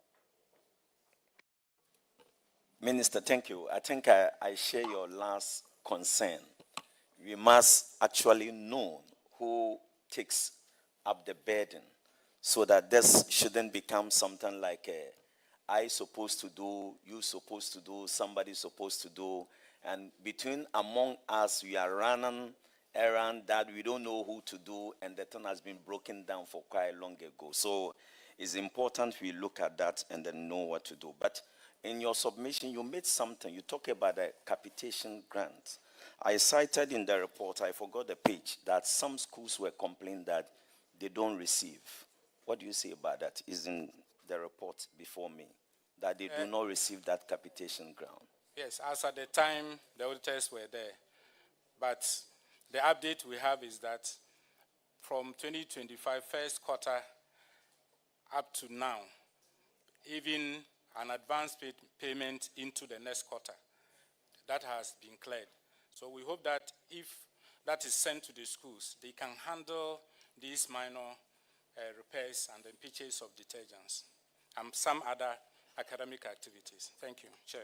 Minister, thank you. I think I share your last concern. We must actually know who takes up the burden so that this shouldn't become something like I supposed to do, you supposed to do, somebody supposed to do, and between among us we are running errand that we don't know who to do, and the thing has been broken down for quite long ago. So it's important we look at that and then know what to do. But in your submission, you made something. You talk about a capitation grant. I cited in the report, I forgot the page, that some schools were complaining that they don't receive. What do you say about that? Is in the report before me, that they do not receive that capitation grant. Yes, as at the time, the auditors were there. But the update we have is that from 2025 first quarter up to now, even an advance payment into the next quarter, that has been cleared. So we hope that if that is sent to the schools, they can handle these minor repairs and the purchase of detergents and some other academic activities. Thank you, Chair.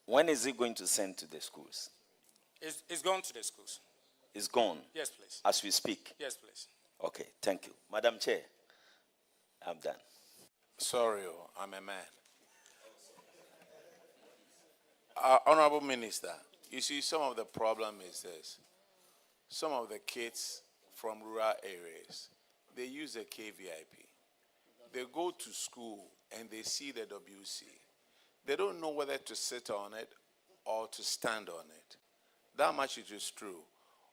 When is it going to send to the schools? It's gone to the schools. It's gone? Yes, please. As we speak? Yes, please. Okay, thank you. Madam Chair, I'm done. Sorry, I'm a man. Honorable Minister, you see, some of the problem is this. Some of the kids from rural areas, they use the KVIP. They go to school and they see the WC. They don't know whether to sit on it or to stand on it. That much it is true.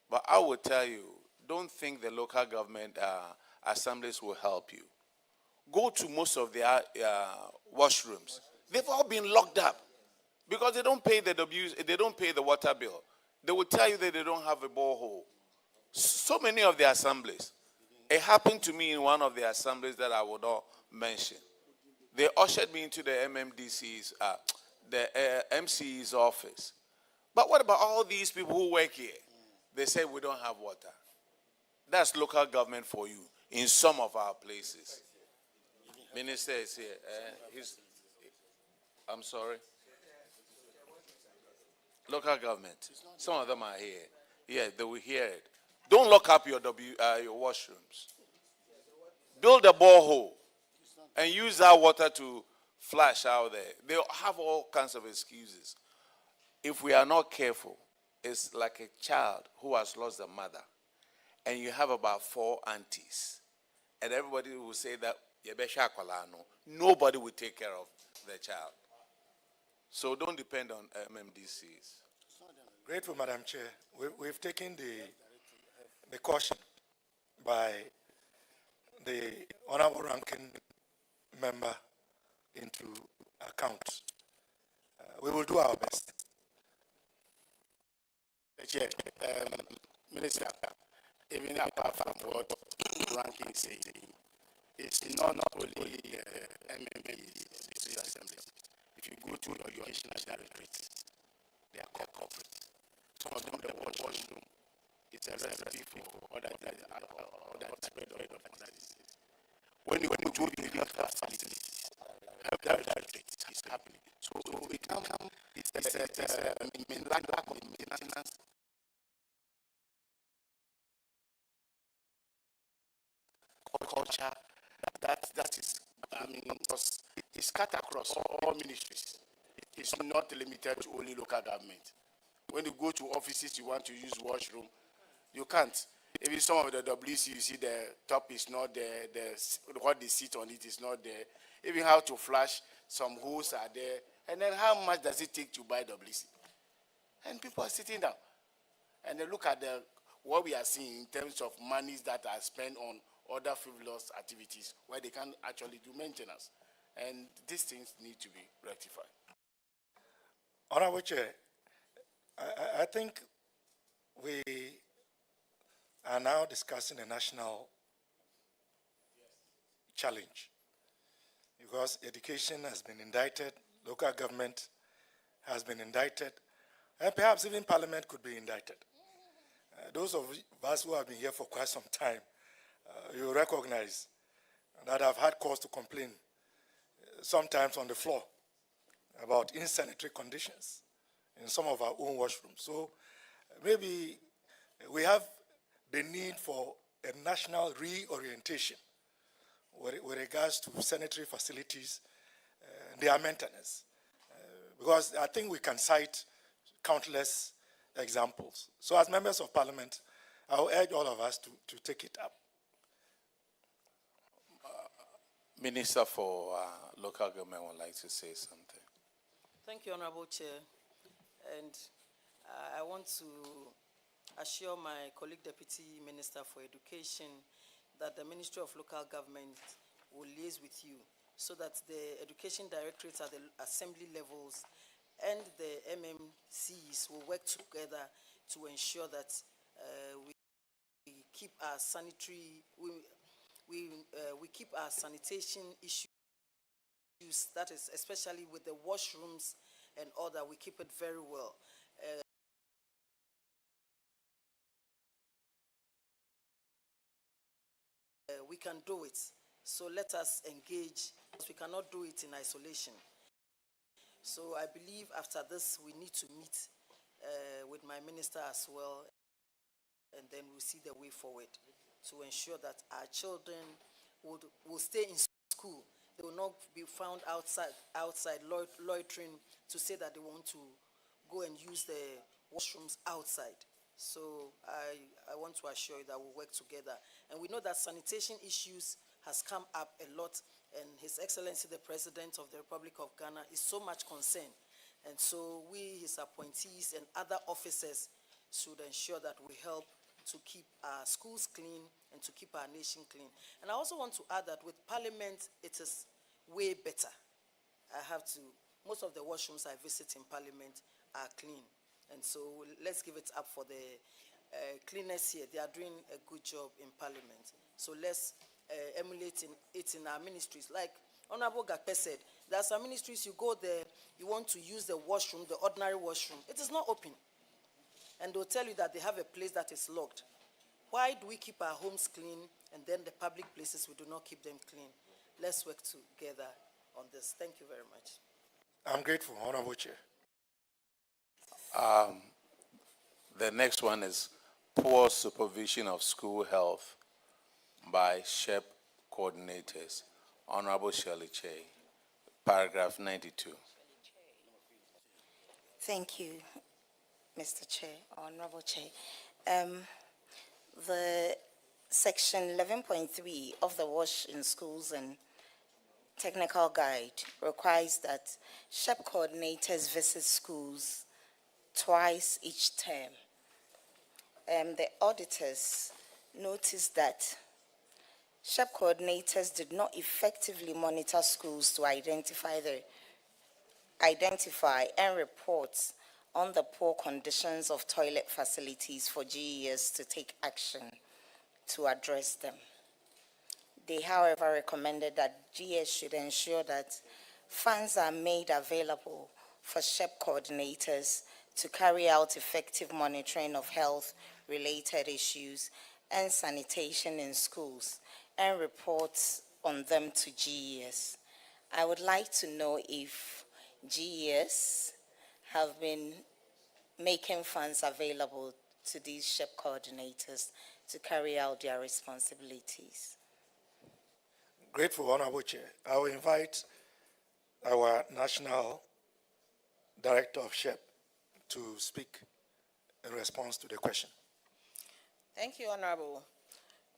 But I will tell you, don't think the local government assemblies will help you. Go to most of their washrooms. They've all been locked up because they don't pay the they don't pay the water bill. They will tell you that they don't have a borehole. So many of the assemblies. It happened to me in one of the assemblies that I would not mention. They ushered me into the MMDC's, MCE's office. But what about all these people who work here? They say we don't have water. That's local government for you in some of our places. Minister is here. I'm sorry. Local government. Some of them are here. Yeah, they will hear it. Don't lock up your washrooms. Build a borehole and use that water to flush out there. They have all kinds of excuses. If we are not careful, it's like a child who has lost a mother, and you have about 4 aunties, and everybody will say that nobody will take care of the child. So don't depend on MMDCs. Grateful, Madam Chair. We've taken the caution by the honorable ranking member into account. We will do our best. Chair, Minister, even apart from what ranking is saying, it's not only MMBs, the assembly. If you go to your education directorates, they are corporate. Some of them, the washroom, it's a recipe for other spread of other diseases. When you go to the facilities, that is happening. So it comes, it's a lack of maintenance. Culture, that is, it's cut across all ministries. It's not limited to only local government. When you go to offices, you want to use washroom, you can't. Even some of the WC, you see the top is not there, what they sit on it is not there. Even how to flush, some holes are there. And then how much does it take to buy WC? And people are sitting down. And they look at what we are seeing in terms of monies that are spent on other frivolous activities where they can't actually do maintenance. And these things need to be rectified. Honorable Chair, I think we are now discussing a national challenge because education has been indicted, local government has been indicted, and perhaps even Parliament could be indicted. Those of us who have been here for quite some time, you recognize that I've had cause to complain, sometimes on the floor, about insanitary conditions in some of our own washrooms. So maybe we have the need for a national reorientation with regards to sanitary facilities, their maintenance. Because I think we can cite countless examples. So as members of parliament, I will urge all of us to take it up. Minister for Local Government would like to say something. Thank you, Honorable Chair. And I want to assure my colleague Deputy Minister for Education that the Ministry of Local Government will liaise with you so that the education directorates at the assembly levels and the MMCs will work together to ensure that we keep our we keep our sanitation issues, that is especially with the washrooms and all that, we keep it very well. We can do it, so let us engage. We cannot do it in isolation. So I believe after this we need to meet with my minister as well, and then we'll see the way forward to ensure that our children will stay in school. They will not be found outside loitering to say that they want to go and use the washrooms outside. So I want to assure you that we'll work together. And we know that sanitation issues has come up a lot, and His Excellency the President of the Republic of Ghana is so much concerned. And so we, his appointees and other officers, should ensure that we help to keep our schools clean and to keep our nation clean. And I also want to add that with Parliament, it is way better. Most of the washrooms I visit in Parliament are clean. And so let's give it up for the cleaners here. They are doing a good job in Parliament. So let's emulate it in our ministries. Like Honorable Gakpe said, there are some ministries, you go there, you want to use the washroom, the ordinary washroom. It is not open. And they'll tell you that they have a place that is locked. Why do we keep our homes clean and then the public places, we do not keep them clean? Let's work together on this. Thank you very much. I'm grateful, Honorable Chair. The next one is poor supervision of school health by SHEP coordinators. Honorable Shirley Che, paragraph 92. Thank you, Mr. Chair, Honorable Chair. The section 11.3 of the WASH in Schools and Technical Guide requires that SHEP coordinators visit schools twice each term. The auditors noticed that SHEP coordinators did not effectively monitor schools to identify and report on the poor conditions of toilet facilities for GES to take action to address them. They, however, recommended that GES should ensure that funds are made available for SHEP coordinators to carry out effective monitoring of health-related issues and sanitation in schools and reports on them to GES. I would like to know if GES have been making funds available to these SHEP coordinators to carry out their responsibilities. Grateful, Honorable Chair. I will invite our National Director of SHEP to speak in response to the question. Thank you, Honorable.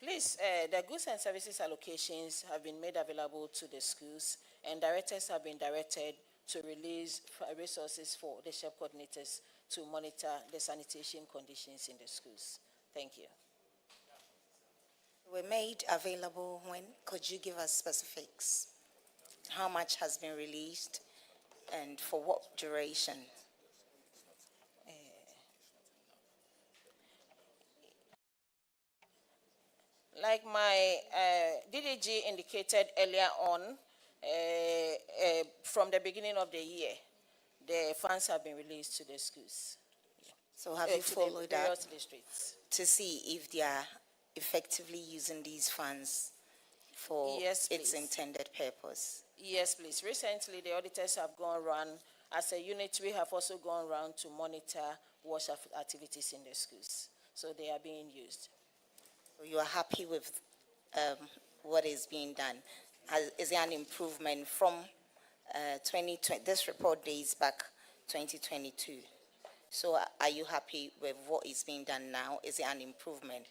Please, the goods and services allocations have been made available to the schools, and directors have been directed to release resources for the SHEP coordinators to monitor the sanitation conditions in the schools. Thank you. Were made available when? Could you give us specifics? How much has been released and for what duration? Like my DDG indicated earlier on, from the beginning of the year, the funds have been released to the schools. So have you followed up districts to see if they are effectively using these funds for its intended purpose? Yes, please. Recently, the auditors have gone around. As a unit, we have also gone around to monitor WASH activities in the schools. So they are being used. You are happy with what is being done. is there an improvement from 2020? This report dates back 2022. So are you happy with what is being done now? Is there an improvement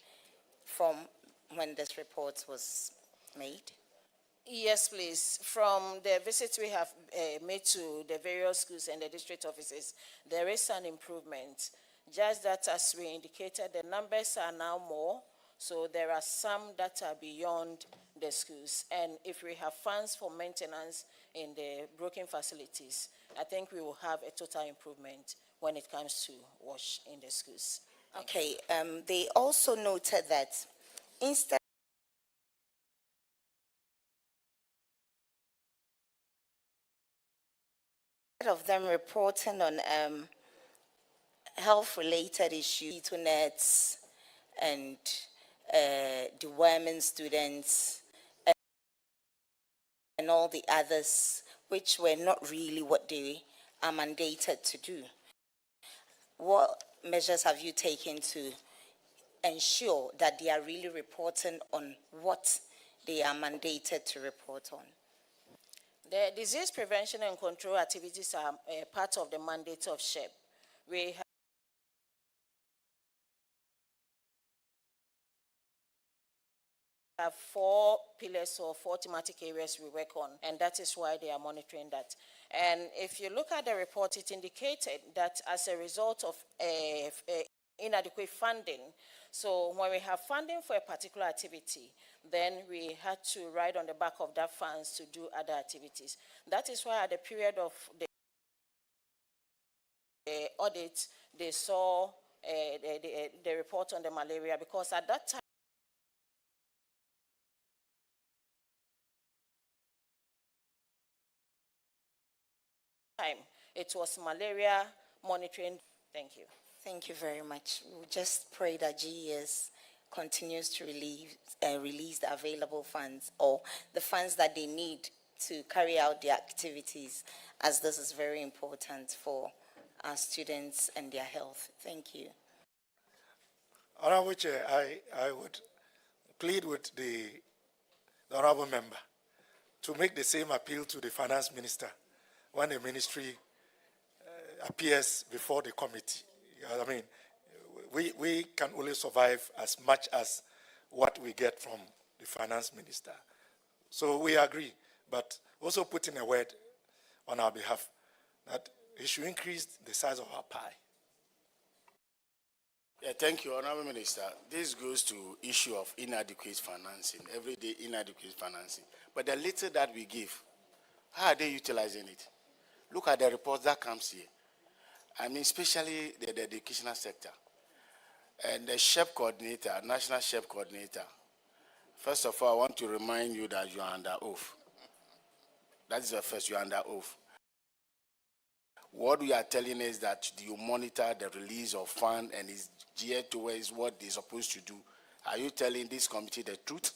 from when this report was made? Yes, please. From the visits we have made to the various schools and the district offices, there is an improvement. Just that, as we indicated, the numbers are now more, so there are some that are beyond the schools. And if we have funds for maintenance in the broken facilities, I think we will have a total improvement when it comes to wash in the schools. Okay, they also noted that instead of them reporting on health-related issues, nets and deworming students and all the others, which were not really what they are mandated to do. What measures have you taken to ensure that they are really reporting on what they are mandated to report on? The disease prevention and control activities are part of the mandate of SHEP. We have 4 pillars or 4 thematic areas we work on, and that is why they are monitoring that. And if you look at the report, it indicated that as a result of inadequate funding, so when we have funding for a particular activity, then we had to ride on the back of that funds to do other activities. That is why at the period of the audit, they saw the report on the malaria, because at that time, it was malaria monitoring. Thank you. Thank you very much. We'll just pray that GES continues to release the available funds, or the funds that they need to carry out the activities, as this is very important for our students and their health. Thank you. Honorable Chair, I would plead with the honorable member to make the same appeal to the finance minister when the ministry appears before the committee. I mean, we can only survive as much as what we get from the finance minister. So we agree, but also put in a word on our behalf that he should increase the size of our pie. Yeah, thank you, Honorable Minister. This goes to issue of inadequate financing, everyday inadequate financing. But the little that we give, how are they utilizing it? Look at the report that comes here. I mean, especially the educational sector. And the SHEP coordinator, National SHEP coordinator, first of all, I want to remind you that you are under oath. That is the first, you are under oath. What we are telling is that you monitor the release of funds and is geared towards what they're supposed to do. Are you telling this committee the truth?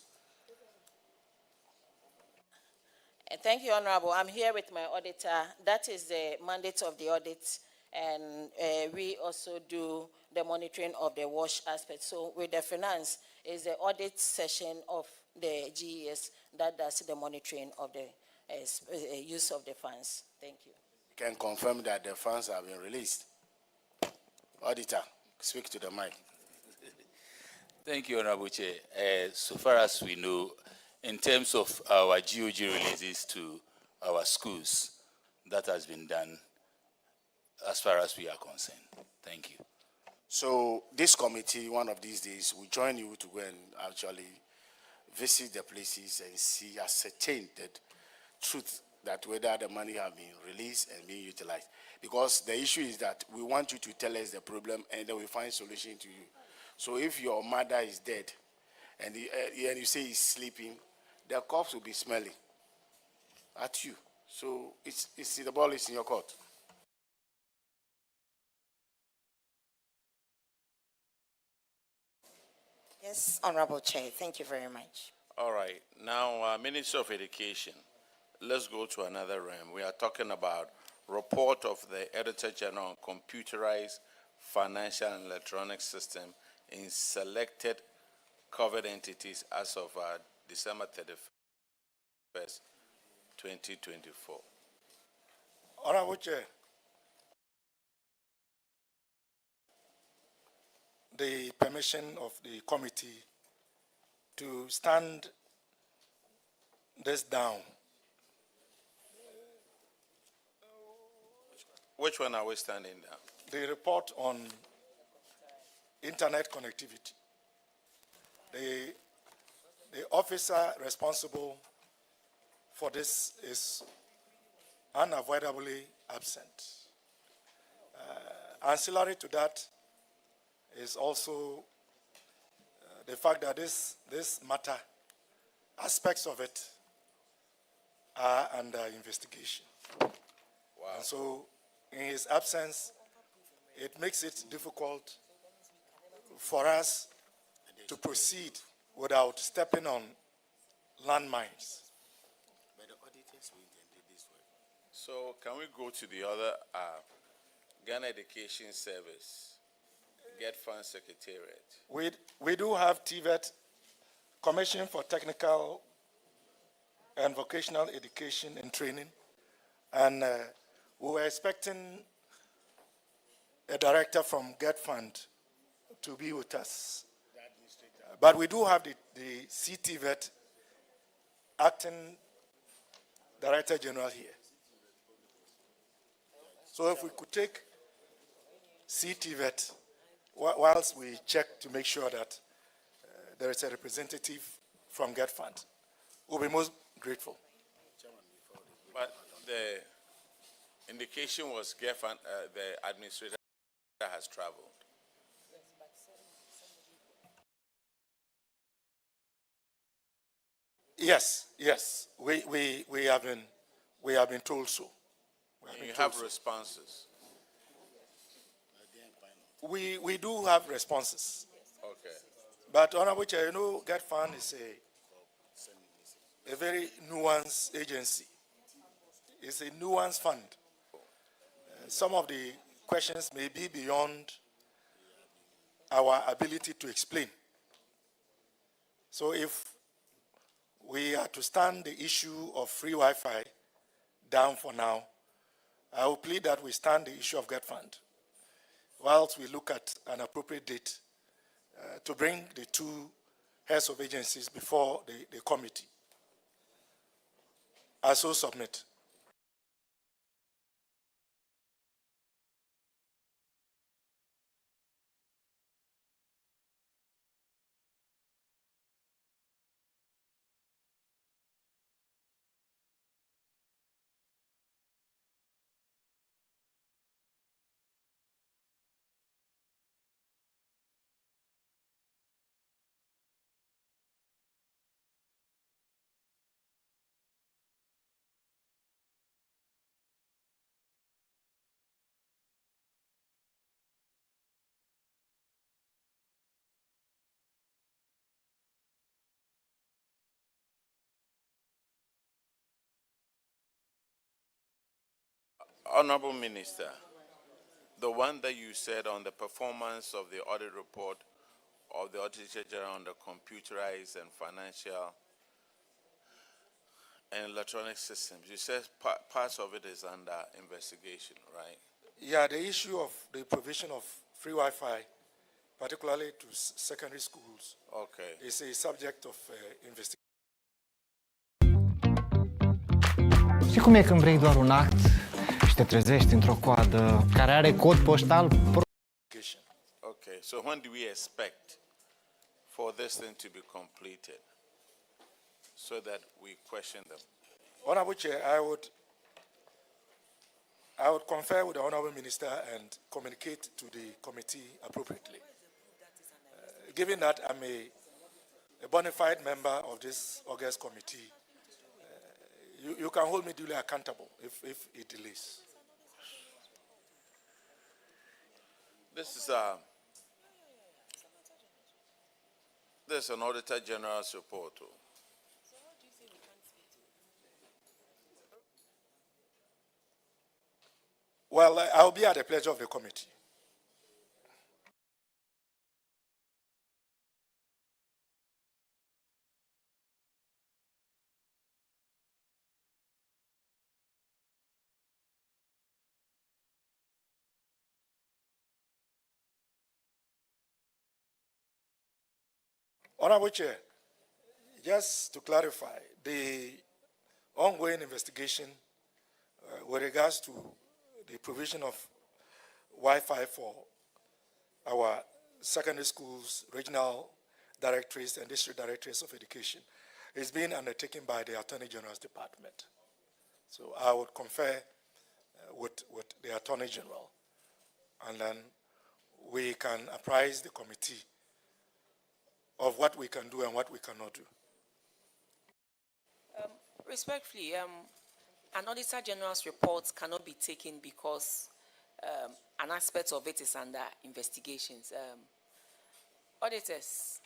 Thank you, Honorable. I'm here with my auditor. That is the mandate of the audit, and we also do the monitoring of the WASH aspect. So with the finance is the audit session of the GES that does the monitoring of the use of the funds. Thank you. Can confirm that the funds have been released. Auditor, speak to the mic. Thank you, Honorable Chair. So far as we know, in terms of our GOG releases to our schools, that has been done as far as we are concerned. Thank you. So this committee, one of these days, will join you to go and actually visit the places and see, ascertain the truth that whether the money have been released and being utilized. Because the issue is that we want you to tell us the problem and then we find solution to you. So if your mother is dead and you say he's sleeping, the corpse will be smelling at you. So it's the ball is in your court. Yes, Honorable Chair, thank you very much. All right. Now, Minister of Education, let's go to another realm. We are talking about report of the Editor General on computerized financial and electronic system in selected covered entities as of December 31st, 31st, 2024. Honorable Chair, the permission of the committee to stand this down. Which one are we standing down? The report on internet connectivity. The officer responsible for this is unavoidably absent. Ancillary to that is also the fact that this matter, aspects of it, are under investigation. Wow. And so, in his absence, it makes it difficult for us to proceed without stepping on landmines. So can we go to the other Ghana Education Service, Get Fund Secretariat? We do have TVET, Commission for Technical and Vocational Education and Training, and we were expecting a director from Get Fund to be with us. But we do have the CTVET acting Director General here. So if we could take CTVET whilst we check to make sure that there is a representative from Get Fund, we'll be most grateful. But the indication was Get Fund, the administrator has traveled. Yes, we have been told so. And you have responses. We do have responses. Okay. But Honorable Chair, you know, Get Fund is a very nuanced agency. It's a nuanced fund. Some of the questions may be beyond our ability to explain. So if we are to stand the issue of free Wi-Fi down for now, I will plead that we stand the issue of Get Fund whilst we look at an appropriate date to bring the two heads of agencies before the committee. I so submit. Honorable Minister, the one that you said on the performance of the audit report of the Auditor General on the computerized and financial and electronic systems, you said parts of it is under investigation, right? Yeah, the issue of the provision of free Wi-Fi, particularly to secondary schools, is a subject of investigation. Știi cum e când vrei doar un act și te trezești într-o coadă care are cod poștal? Okay, so when do we expect for this thing to be completed so that we question them? Honorable Chair, I would confer with the Honorable Minister and communicate to the committee appropriately. Given that I'm a bona fide member of this August committee, you can hold me duly accountable if it delays. This is an Auditor General's report. Well, I'll be at the pleasure of the committee. Honorable Chair, just to clarify, the ongoing investigation with regards to the provision of Wi-Fi for our secondary schools, regional directorates, and district directorates of education is being undertaken by the Attorney General's Department. So I would confer with the Attorney General, and then we can apprise the committee of what we can do and what we cannot do. Respectfully, an Auditor General's report cannot be taken because an aspect of it is under investigations. Auditors,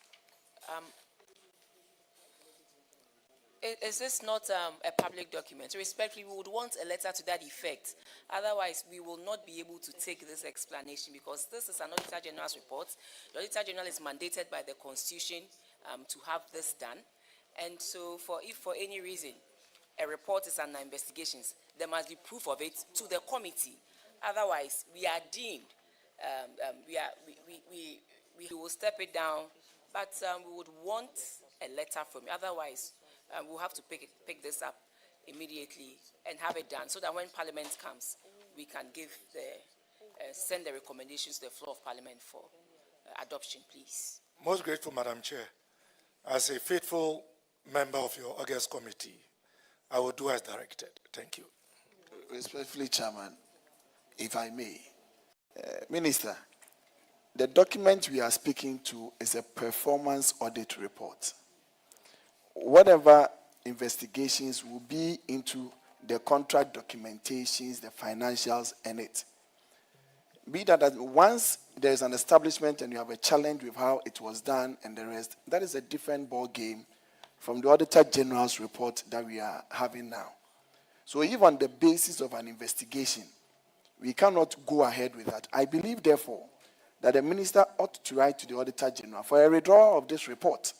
is this not a public document? Respectfully, we would want a letter to that effect. Otherwise, we will not be able to take this explanation because this is an Auditor General's report. The Auditor General is mandated by the Constitution to have this done. And so if for any reason a report is under investigations, there must be proof of it to the committee. Otherwise, we are deemed, we will step it down, but we would want a letter from you. Otherwise, we'll have to pick this up immediately and have it done so that when Parliament comes, we can send the recommendations to the floor of Parliament for adoption, please. Most grateful, Madam Chair. As a faithful member of your August committee, I will do as directed. Thank you. Respectfully, Chairman, if I may. Minister, the document we are speaking to is a performance audit report. Whatever investigations will be into the contract documentations, the financials, and it. Be that once there is an establishment and you have a challenge with how it was done and the rest, that is a different ball game from the Auditor General's report that we are having now. So if on the basis of an investigation, we cannot go ahead with that, I believe, therefore, that the minister ought to write to the Auditor General for a withdrawal of this report.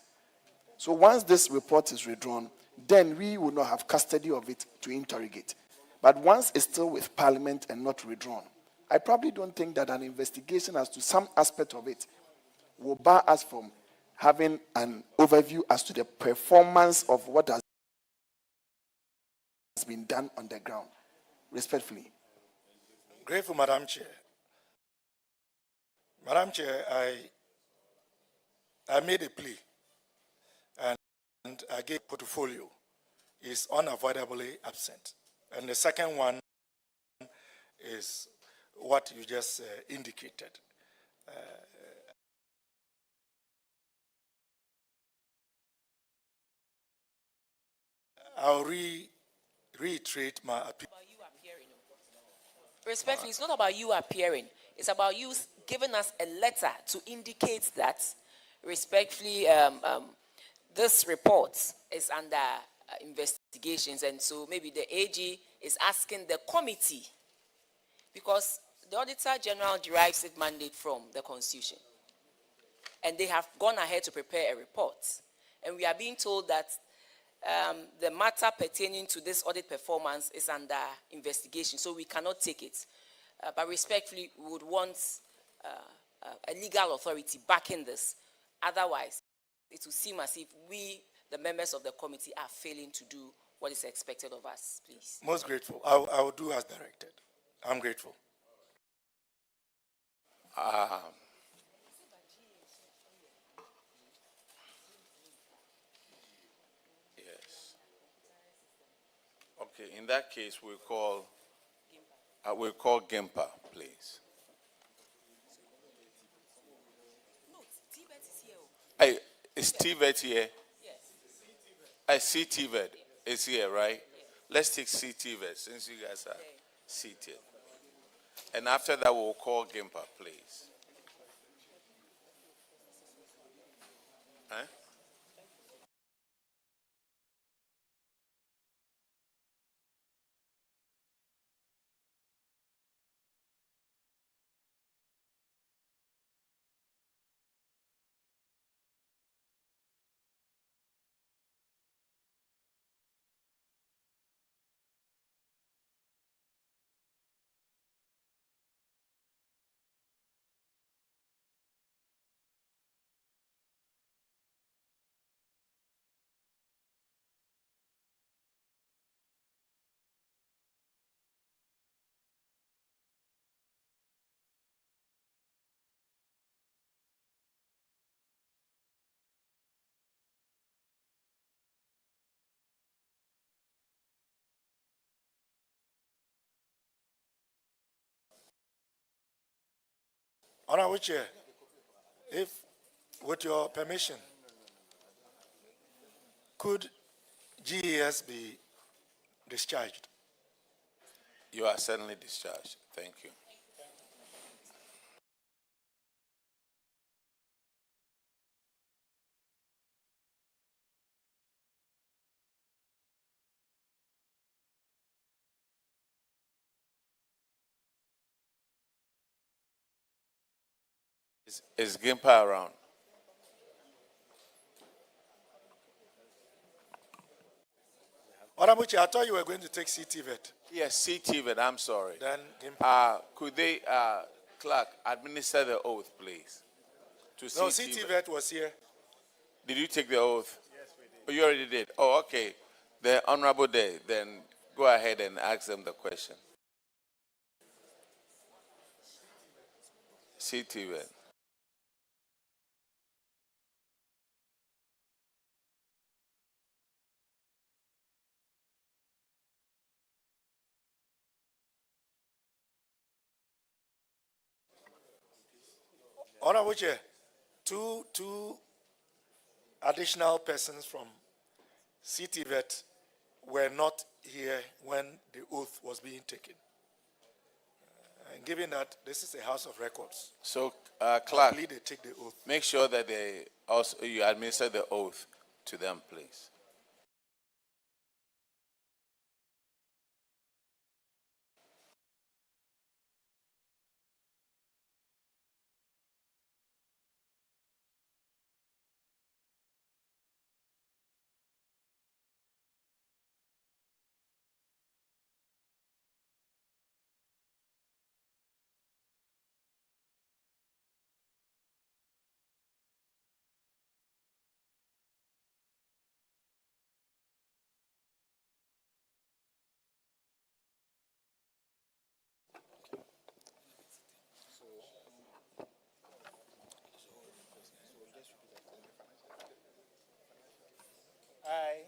So once this report is withdrawn, then we will not have custody of it to interrogate. But once it's still with Parliament and not withdrawn, I probably don't think that an investigation as to some aspect of it will bar us from having an overview as to the performance of what has been done on the ground. Respectfully. Grateful, Madam Chair. Madam Chair, I made a plea and I gave portfolio is unavoidably absent. And the second one is what you just indicated. I'll reiterate my appeal. Respectfully, it's not about you appearing. It's about you giving us a letter to indicate that, respectfully, this report is under investigations, and so maybe the AG is asking the committee, because the Auditor General derives its mandate from the Constitution, and they have gone ahead to prepare a report, and we are being told that the matter pertaining to this audit performance is under investigation, so we cannot take it. But respectfully, we would want a legal authority backing this. Otherwise, it will seem as if we, the members of the committee, are failing to do what is expected of us, please. Most grateful. I will do as directed. I'm grateful. Yes. Okay, in that case, we'll call GIMPA, please. Hey, is TVET here? Yes. I see TVET is here, right? Let's take CTVET since you guys are seated. And after that, we'll call GIMPA, please. Huh? Honorable Chair, if, with your permission, could GES be discharged? You are certainly discharged. Thank you. Is Gimpa around? Honorable Chair, I thought you were going to take CTVET. Yes, CTVET, I'm sorry. Then Gimpa. Could they, clerk, administer the oath, please? To No, CTVET was here. Did you take the oath? Yes, we did. Oh, you already did? Oh, okay. The Honorable Day, then go ahead and ask them the question. CTVET. Honorable Chair, two additional persons from CTVET were not here when the oath was being taken. And given that this is a house of records, So, I clerk, believe they take the oath. make sure that they also, you administer the oath to them, please. I,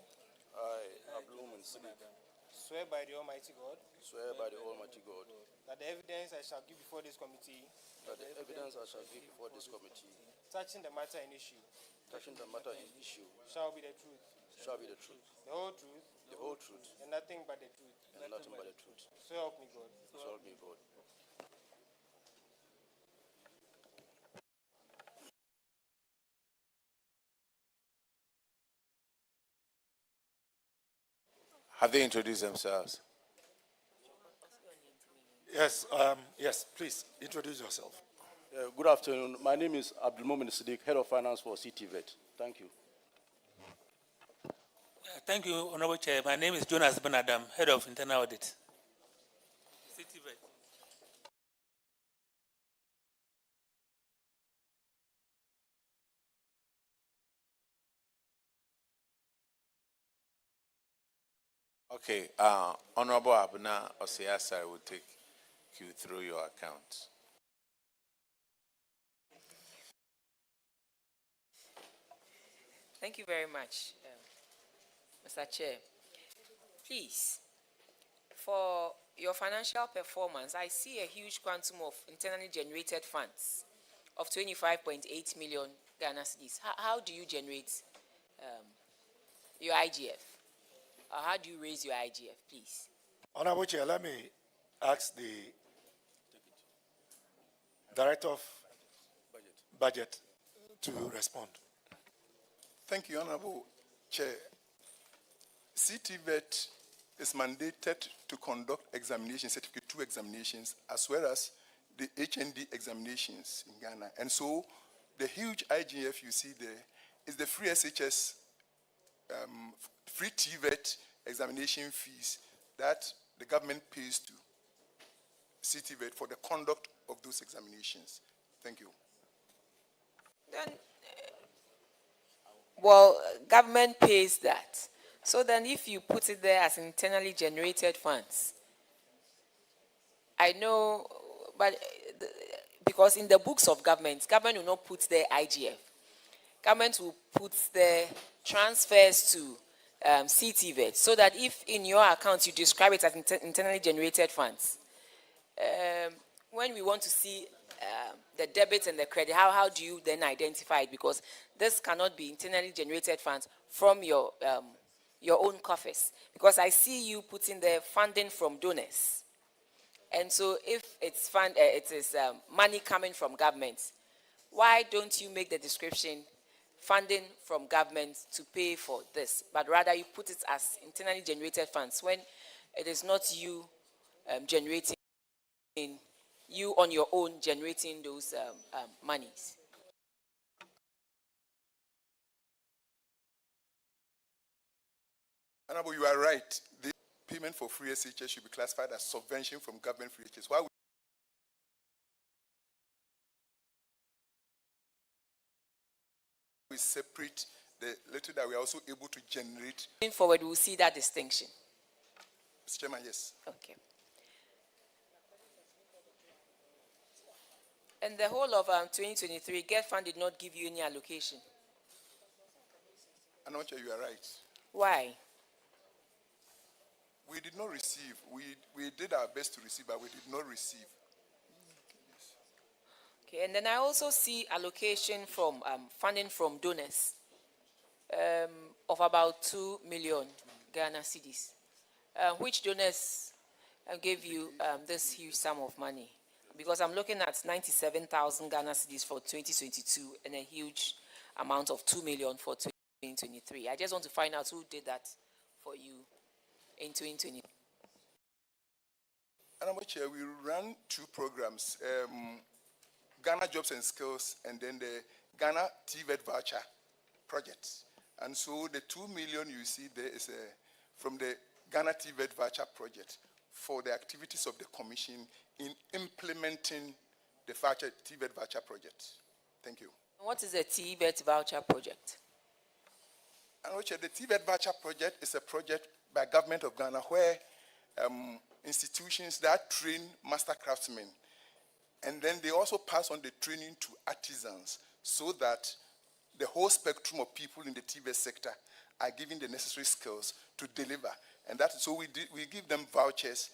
Abdulmumin Siddiq, swear by the Almighty God swear by the Almighty God that the evidence I shall give before this committee that the evidence I shall give before this committee touching the matter in issue shall be the truth, the whole truth, and nothing but the truth. So help me God. So help me God. Have they introduced themselves? Yes, yes, please introduce yourself. Good afternoon. My name is Abdulmumin Siddiq, Head of Finance for CTVET. Thank you. Thank you, Honorable Chair. My name is Jonas Benadam, Head of Internal Audit. CTVET. Okay, Honorable Abuna Osiasari will take you through your accounts. Thank you very much, Mr. Chair. Please, for your financial performance, I see a huge quantum of internally generated funds of 25.8 million Ghana cedis. How do you generate your IGF? Or how do you raise your IGF, please? Honorable Chair, let me ask the Director of Budget to respond. Thank you, Honorable Chair. CTVET is mandated to conduct examinations, Certificate 2 examinations, as well as the HND examinations in Ghana. And so the huge IGF you see there is the free SHS, free TVET examination fees that the government pays to CTVET for the conduct of those examinations. Thank you. Then, well, government pays that. So then if you put it there as internally generated funds, I know, but because in the books of government will not put their IGF. Government will put their transfers to CTVET, so that if in your account you describe it as internally generated funds, when we want to see the debit and the credit, how do you then identify it? Because this cannot be internally generated funds from your own coffers. Because I see you putting the funding from donors. And so if it's money coming from government, why don't you make the description funding from government to pay for this, but rather you put it as internally generated funds when it is not you generating, you on your own generating those monies? Honorable, you are right. The payment for free SHS should be classified as subvention from government free SHS. Why we separate the little that we are also able to generate? Going forward, we'll see that distinction. Mr. Chairman, yes. Okay. And the whole of 2023, GET Fund did not give you any allocation. Anoche, you are right. Why? We did not receive. We did our best to receive, but we did not receive. Okay, and then I also see allocation from funding from donors of about 2 million Ghana cedis. Which donors gave you this huge sum of money? Because I'm looking at 97,000 Ghana cedis for 2022 and a huge amount of 2 million for 2023. I just want to find out who did that for you in 2020. Honorable Chair, we ran two programs, Ghana Jobs and Skills and then the Ghana TVET voucher project. And so the 2 million you see there is from the Ghana TVET voucher project for the activities of the Commission in implementing the TVET voucher project. Thank you. What is the TVET voucher project? The TVET voucher project is a project by government of Ghana where institutions that train master craftsmen, and then they also pass on the training to artisans so that the whole spectrum of people in the TVET sector are given the necessary skills to deliver. And so we give them vouchers